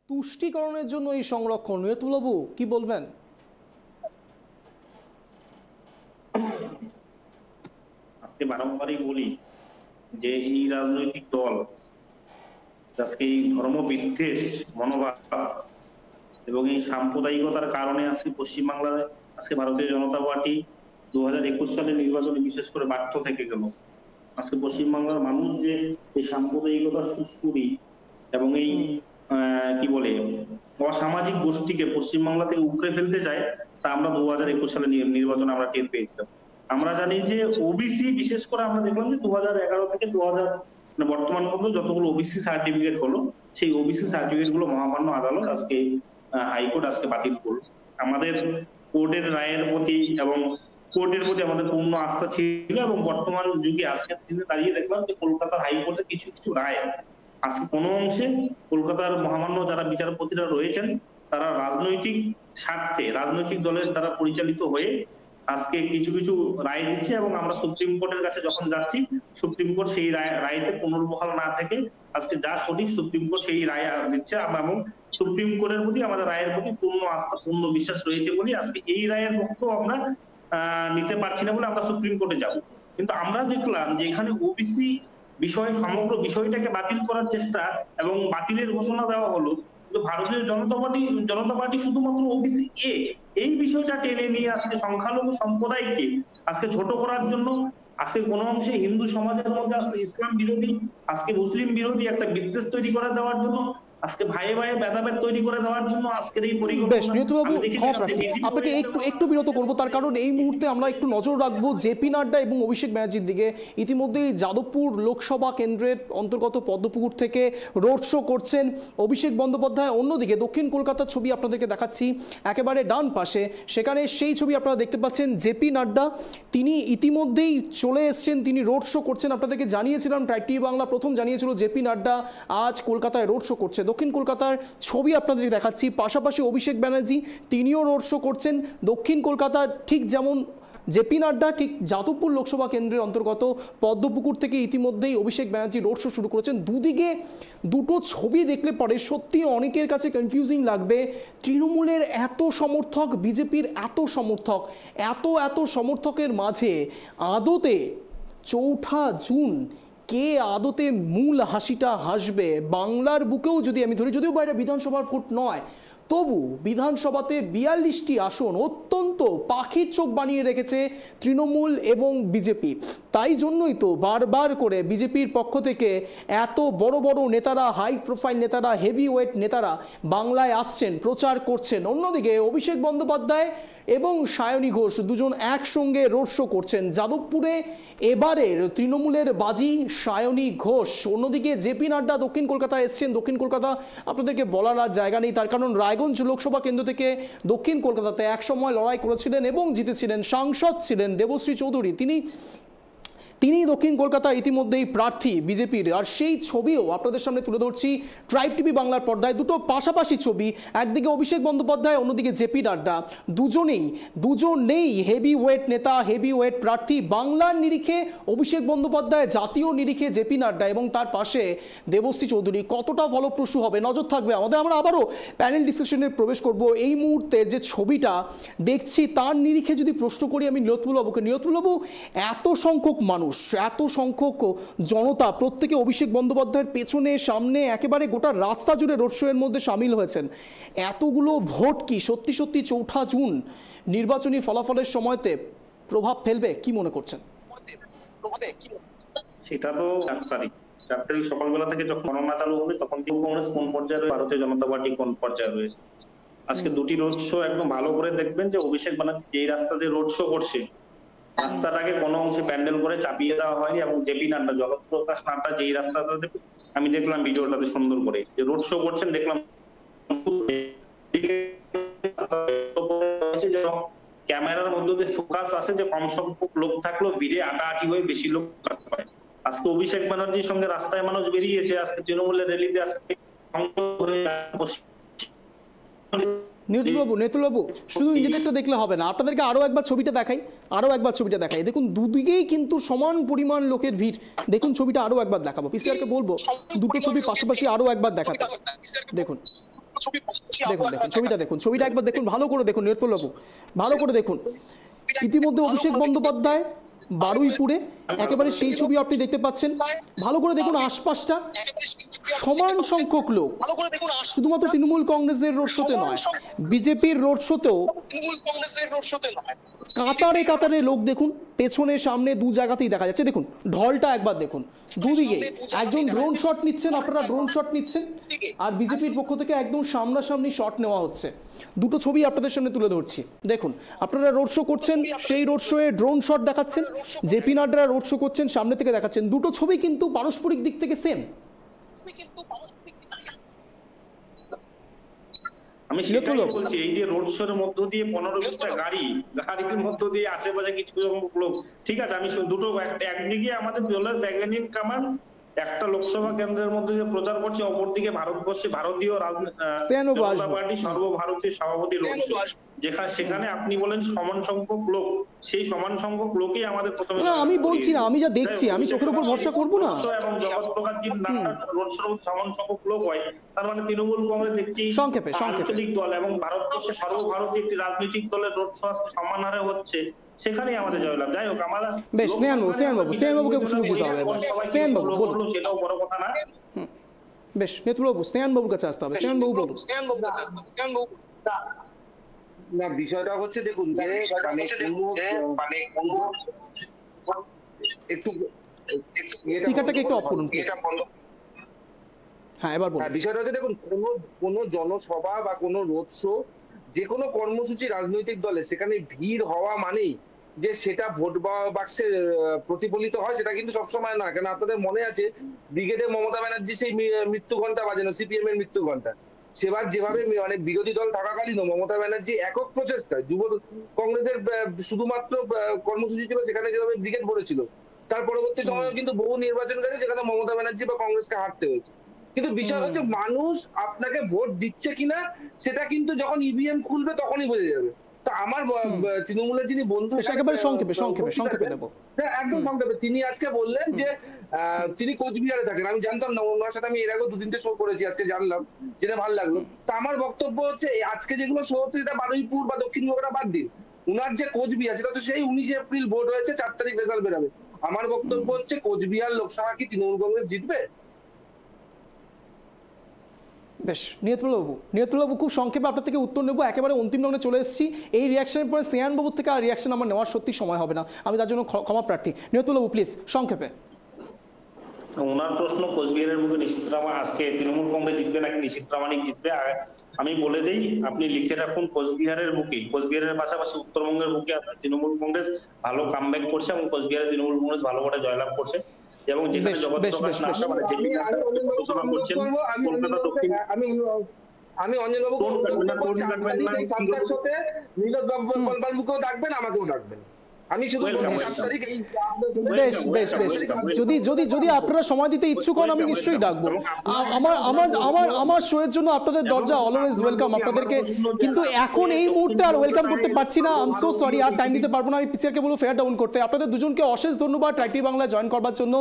তুষ্টিকরণের জন্য এই সংরক্ষণ, রিয়াতুল্লাহবাবু কি বলবেন? আজকে বারংবারই বলি যে এই রাজনৈতিক দল আজকে এই ধর্মবিদ্বেষ মনোভাব এবং এই সাম্প্রদায়িকতার কারণে আজকে পশ্চিমবাংলায় আজকে ভারতীয় জনতা পার্টি 2021 সালের নির্বাচনে বিশেষ করে ব্যর্থ থেকে গেল। আজকে পশ্চিমবাংলার মানুষ যে এই সাম্প্রদায়িকতার সুস্কুরি এবং এই কি বলে অসামাজিক গোষ্ঠীকে পশ্চিমবাংলা থেকে উপড়ে ফেলতে চায়, তা আমরা 2021 সালে নির্বাচনে আমরা টের পেয়েছিলাম। আমরা জানি যে ওবিসি বিশেষ করে আমরা দেখলাম যে 2011 থেকে 2000 বর্তমান পর্যন্ত যতগুলো ওবিসি সার্টিফিকেট হলো, সেই ওবিসি সার্টিফিকেট গুলো মহামান্য আদালত আজকে হাইকোর্ট আজকে বাতিল করলো। আমাদের কোর্টের রায়ের প্রতি এবং কোর্টের প্রতি আমাদের পূর্ণ আস্থা ছিল এবং বর্তমান যুগে আজকের দিনে দাঁড়িয়ে দেখলাম যে কলকাতার হাইকোর্টের কিছু কিছু রায় আজকে কোনো অংশে কলকাতার মহামান্য যারা বিচারপতিরা রয়েছেন তারা রাজনৈতিক স্বার্থে রাজনৈতিক দলের দ্বারা পরিচালিত হয়ে আজকে কিছু কিছু রায় দিচ্ছে এবং আমরা সুপ্রিম কোর্টের কাছে যখন যাচ্ছি, সুপ্রিম কোর্ট সেই রায়তে পুনর্বহাল না থেকে আজকে যা সঠিক সুপ্রিম কোর্ট সেই রায় দিচ্ছে এবং সুপ্রিম কোর্টের প্রতি আমাদের রায়ের প্রতি পূর্ণ আস্থা পূর্ণ বিশ্বাস রয়েছে বলে আজকে এই রায়ের পক্ষেও আমরা নিতে পারছি না বলে আমরা সুপ্রিম কোর্টে যাব। কিন্তু আমরা দেখলাম যে এখানে ওবিসি বিষয় সমগ্র বিষয়টাকে বাতিল করার চেষ্টা এবং বাতিলের ঘোষণা দেওয়া হলো, কিন্তু ভারতীয় জনতা পার্টি শুধুমাত্র ওবিসি এই বিষয়টা টেনে নিয়ে আজকে সংখ্যালঘু সম্প্রদায়কে আজকে ছোট করার জন্য আজকে কোন অংশে হিন্দু সমাজের মধ্যে আজকে ইসলাম বিরোধী আজকে মুসলিম বিরোধী একটা বিদ্বেষ তৈরি করে দেওয়ার জন্য আজকে ভাইয়ে ভাইয়ে ভেদাভেদ তৈরি করে দেওয়ার জন্য আজকের এই আপনাকে একটু বিরত করবো, তার কারণ এই মুহূর্তে আমরা একটু নজর রাখবো জেপি নাড্ডা এবং অভিষেক ব্যানার্জির দিকে। ইতিমধ্যেই যাদবপুর লোকসভা কেন্দ্রের অন্তর্গত পদ্মপুকুর থেকে রোড শো করছেন অভিষেক বন্দ্যোপাধ্যায়। অন্যদিকে দক্ষিণ কলকাতার ছবি আপনাদেরকে দেখাচ্ছি একেবারে ডান পাশে, সেখানে সেই ছবি আপনারা দেখতে পাচ্ছেন জেপি নাড্ডা, তিনি ইতিমধ্যেই চলে এসছেন, তিনি রোড শো করছেন। আপনাদেরকে জানিয়েছিলাম, ট্রাইব টিভি বাংলা প্রথম জানিয়েছিল জেপি নাড্ডা আজ কলকাতায় রোড শো করছে। দক্ষিণ কলকাতার ছবি আপনাদের দেখাচ্ছি, পাশাপাশি অভিষেক ব্যানার্জি তিনিও রোড শো করছেন দক্ষিণ কলকাতার। ঠিক যেমন জেপি নাড্ডা ঠিক যাদবপুর লোকসভা কেন্দ্রের অন্তর্গত পদ্মপুকুর থেকে ইতিমধ্যেই অভিষেক ব্যানার্জি রোড শো শুরু করেছেন। দুদিকে দুটো ছবি দেখলে পরে সত্যি অনেকের কাছে কনফিউজিং লাগবে। তৃণমূলের এত সমর্থক, বিজেপির এত সমর্থক, এত সমর্থকের মাঝে আদতে 4 জুন কে আদতে মূল হাসিটা হাসবে বাংলার বুকেও যদি আমি ধরি, যদিও বাইরে বিধানসভার ভোট নয়, তবু বিধানসভাতে 42টি আসন অত্যন্ত পাখির চোখ বানিয়ে রেখেছে তৃণমূল এবং বিজেপি। তাই জন্যই তো বারবার করে বিজেপির পক্ষ থেকে এত বড় বড় নেতারা, হাই প্রোফাইল নেতারা, হেভি ওয়েট নেতারা বাংলায় আসছেন, প্রচার করছেন। অন্যদিকে অভিষেক বন্দ্যোপাধ্যায় এবং সায়নী ঘোষ দুজন একসঙ্গে রোড শো করছেন যাদবপুরে। এবারের তৃণমূলের বাজি সায়নী ঘোষ। অন্যদিকে জেপি নাড্ডা দক্ষিণ কলকাতায় এসছেন। দক্ষিণ কলকাতা আপনাদেরকে বলার আর জায়গা নেই, তার কারণ রায়গঞ্জ লোকসভা কেন্দ্র থেকে দক্ষিণ কলকাতাতে একসময় লড়াই করেছিলেন এবং জিতেছিলেন, সাংসদ ছিলেন দেবশ্রী চৌধুরী, তিনি দক্ষিণ কলকাতায় ইতিমধ্যেই প্রার্থী বিজেপির। আর সেই ছবিও আপনাদের সামনে তুলে ধরছি ট্রাইব টিভি বাংলার পর্দায়। দুটো পাশাপাশি ছবি, একদিকে অভিষেক বন্দ্যোপাধ্যায়, অন্যদিকে জেপি নাড্ডা। দুজনেই হেভি ওয়েট নেতা, হেভি ওয়েট প্রার্থী। বাংলার নিরিখে অভিষেক বন্দ্যোপাধ্যায়, জাতীয় নিরিখে জেপি নাড্ডা এবং তার পাশে দেবশ্রী চৌধুরী। কতটা ফলপ্রসূ হবে নজর থাকবে আমাদের। আমরা আবারও প্যানেল ডিসকাশনে প্রবেশ করব। এই মুহূর্তে যে ছবিটা দেখছি তার নিরিখে যদি প্রশ্ন করি আমি নীরতুলবাবু, এত সংখ্যক মানুষ, এত সংখ্যক জনতা, প্রত্যেকে অভিষেক বন্দ্যোপাধ্যায়ের পেছনে সামনে একেবারে গোটা রাস্তা জুড়ে রোড শো এর মধ্যে সামিল হয়েছেন। এতগুলো ভোট কি সত্যি 4 জুন নির্বাচনী ফলাফলের সময়তে প্রভাব ফেলবে? কি মনে করছেন? সেটা তো 4 তারিখ সকালবেলা থেকে যখন গণনা চালু হবে তখন কংগ্রেস কোন পর্যায়ে রয়েছে, ভারতীয় জনতা পার্টি কোন পর্যায়ে রয়েছে। আজকে দুটি রোড শো একদম ভালো করে দেখবেন যে অভিষেক ব্যানার্জি যেই রাস্তা দিয়ে রোড শো করছে, রাস্তাটাকে কোনো অংশে প্যান্ডেল করে চাপিয়ে দেওয়া হয়নি এবং জেপি নাড্ডা, জগৎপ্রকাশ নাড্ডা যেই রাস্তাটাতে আমি দেখলাম ভিডিওটাতে সুন্দর করে যে রোড শো করছেন, দেখলাম ক্যামেরার মধ্যে দিয়ে ফোকাস আসে যে কম সংখ্যক লোক থাকলেও ভিড়ে আটাআটি হয়ে বেশি লোক থাকতে পারে। আজকে অভিষেক ব্যানার্জির সঙ্গে রাস্তায় মানুষ বেরিয়েছে, আজকে তৃণমূলের র্যালিতে আজকে নেতুলবাবু শুধু নিজেদেরটা দেখলে হবে না, আপনাদেরকে আরো একবার ছবিটা দেখাই। দেখুন দুদিকেই কিন্তু সমান পরিমাণ লোকের ভিড়। দেখুন ছবিটা আরো একবার দেখাবো, পিসিআরকে বলবো দুটো ছবি পাশাপাশি আরো একবার দেখাতে। দেখুন ছবিটা একবার দেখুন, ভালো করে দেখুন নেতুলবাবু, ভালো করে দেখুন। ইতিমধ্যে অভিষেক বন্দ্যোপাধ্যায় বারুইপুরে, একেবারে সেই ছবি আপনি দেখতে পাচ্ছেন। ভালো করে দেখুন আশপাশটা, সমান সংখ্যক লোক। শুধুমাত্র তৃণমূল কংগ্রেসের রোড শোতে নয়, বিজেপির রোড শোতেও কাতারে কাতারে লোক। দেখুন পেছনে সামনে দু জায়গাতেই দেখা যাচ্ছে। দেখুন ঢলটা একবার দেখুন, দুদিকে একজন ড্রোন শট নিচ্ছেন, আপনারা ড্রোন শট নিচ্ছেন, আর বিজেপির পক্ষ থেকে একদম সামনাসামনি শট নেওয়া হচ্ছে। দুটো ছবি আপনাদের সামনে তুলে ধরছি। দেখুন আপনারা রোড শো করছেন, সেই রোড শোয়ে ড্রোন শট দেখাচ্ছেন, জেপি নাড্ডা রোড শো করছেন, সামনে থেকে দেখাচ্ছেন। দুটো ছবি কিন্তু পারস্পরিক দিক থেকে সেম। আমি সেটাই বলছি, এই যে রোড শোর মধ্য দিয়ে 15-20টা গাড়ির মধ্য দিয়ে আশেপাশে কিছু লোক, ঠিক আছে, আমি দুটো একদিকে আমাদের দলের ব্যাগেনিং কামান একটা লোকসভা কেন্দ্রের মধ্যে যে প্রচার করছে, অপরদিকে ভারতবর্ষে ভারতীয় জনতা পার্টি সর্বভারতীয় সভাপতি রোড শো, সেখানে আপনি বলেন সমান সংখ্যক লোক, সেই সমান সংখ্যক লোকই আমাদের প্রথমে। আমি বলছি না, আমি যা দেখছি, আমি চোখের উপর ভরসা করবো না। এবং জগৎ প্রকাশজির রোড শো সমান সংখ্যক লোক হয়, তার মানে তৃণমূল কংগ্রেস একটি আঞ্চলিক দল এবং ভারতবর্ষে সর্বভারতীয় একটি রাজনৈতিক দলের রোড শো আজকে সমান হারে হচ্ছে, সেখানেই আমাদের জয়লাভ। যাই হোক, আমরা বেশ স্নেহানবাবুকে সুযোগ দিতে হবে। স্নেহানবাবু বলুন, সেটাও বড় কথা না। বেশ নেতুলবাবু, স্নেহানবাবুর কাছে আসতে হবে। স্নেহানবাবু বলুন। না, বিষয়টা হচ্ছে দেখুন যে একটু স্পিকারটাকে একটু অফ করুন প্লিজ। হ্যাঁ এবার বলুন। বিষয়টা হচ্ছে দেখুন, কোনো জনসভা বা কোনো রোড শো, যে কোনো কর্মসূচি রাজনৈতিক দলে, সেখানে ভিড় হওয়া মানেই যে সেটা ভোট বাক্সে প্রতিফলিত হয়, সেটা কিন্তু সবসময় না। কেন আপনাদের মনে আছে ব্রিগেডে মমতা ব্যানার্জি সেই মৃত্যু ঘন্টা বাজানো, সিপিএম এর মৃত্যু ঘন্টা, সেবার যেভাবে মানে বিরোধী দল থাকাকালীন মমতা ব্যানার্জি একক প্রচেষ্টা, যুব কংগ্রেসের শুধুমাত্র কর্মসূচি ছিল, সেখানে যেভাবে ব্রিগেড ভরেছিল, তার পরবর্তী সময় কিন্তু বহু নির্বাচন গেছে যেখানে মমতা ব্যানার্জি বা কংগ্রেসকে হারতে হয়েছে। কিন্তু বিষয় হচ্ছে মানুষ আপনাকে ভোট দিচ্ছে কিনা সেটা কিন্তু যখন ইভিএম খুলবে তখনই বোঝা যাবে। তো আমার তৃণমূলের যিনি বন্ধু, একেবারে সংক্ষেপে নেব, একদম সংক্ষেপে, তিনি আজকে বললেন যে তিনি কোচবিহারে থাকেন। আমি জানতাম না, ওনার সাথে আমি এর আগেও 2-3টে শো করেছি, আজকে জানলাম, যেটা ভালো লাগলো। তো আমার বক্তব্য হচ্ছে আজকে যেগুলো শো হচ্ছে সেটা বারুইপুর বা দক্ষিণবঙ্গটা বাদ দিন, উনার যে কোচবিহার, সেটা তো সেই 19 এপ্রিল ভোট হয়েছে, 4 তারিখ রেজাল্ট বেরোবে। আমার বক্তব্য হচ্ছে কোচবিহার লোকসভা কি তৃণমূল কংগ্রেস জিতবে? বেশ নিয়তুলবাবু খুব সংক্ষেপে আপনার থেকে উত্তর নেব, একেবারে অন্তিম লগ্নে চলে এসেছি। এই রিয়াকশনের পরে স্নেহানবাবুর থেকে আর রিয়াকশন আমার নেওয়ার সত্যি সময় হবে না, আমি তার জন্য ক্ষমা প্রার্থী। নিয়তুলবাবু প্লিজ সংক্ষেপে। ওনার প্রশ্ন কোচবিহারের মুখে নিশীথ রামান আজকে তৃণমূল কংগ্রেস জিতবে নাকি নিশীথ রামানই জিতবে। আমি বলে দেই, আপনি লিখে রাখুন কোচবিহারের বুকে, কোচবিহারের পাশাপাশি উত্তরবঙ্গের বুকে তৃণমূল কংগ্রেস ভালো কামব্যাক করছে এবং কোচবিহারের তৃণমূল কংগ্রেস ভালো করে জয়লাভ করছে। এবং যেখানে জগৎ প্রকাশ নাড্ডা মানে জেপি নাড্ডা ঘোষণা করছেন কলকাতা দক্ষিণ, আমি অঞ্জনবাবু বাবুকেও ডাকবেন, আমাকেও ডাকবেন। আমি শুধু যদি আপনারা সময় দিতে ইচ্ছুক হন আমি নিশ্চয়ই ডাকবো। আমার শোয়ের জন্য আপনাদের দরজা অলওয়েজ ওয়েলকাম আপনাদেরকে, কিন্তু এখন এই মুহূর্তে আর ওয়েলকাম করতে পারছি না। আই এম সো সরি, আর টাইম দিতে পারবো না। আমি পিসিআরকে বলবো ফেয়ার ডাউন করতে। আপনাদের দুজনকে অশেষ ধন্যবাদ ট্রাইব টিভি বাংলা জয়েন করবার জন্য,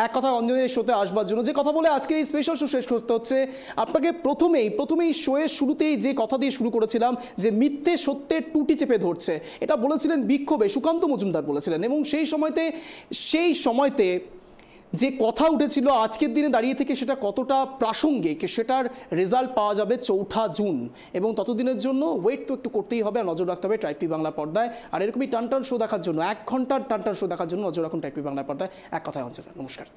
এক কথা অঞ্জনের শোতে আসবার জন্য। যে কথা বলে আজকে এই স্পেশাল শো শেষ করতে হচ্ছে, আপনাকে প্রথমেই শোয়ের শুরুতেই যে কথা দিয়ে শুরু করেছিলাম যে মিথ্যে সত্যের টুটি চেপে ধরছে, এটা বলেছিলেন বিক্ষোভে সুকান্ত মজুমদার বলেছিলেন। এবং সেই সময়তে যে কথা উঠেছিল আজকের দিনে দাঁড়িয়ে থেকে সেটা কতটা প্রাসঙ্গিক সেটার রেজাল্ট পাওয়া যাবে 4 জুন। এবং ততদিনের জন্য ওয়েট তো একটু করতেই হবে, আর নজর রাখতে হবে ট্রাইব টিভি বাংলার পর্দায়। আর এরকমই টান শো দেখার জন্য, 1 ঘন্টার টান শো দেখার জন্য নজর রাখুন ট্রাইব টিভি বাংলার পর্দায়। এক কথায় অঞ্চল, নমস্কার।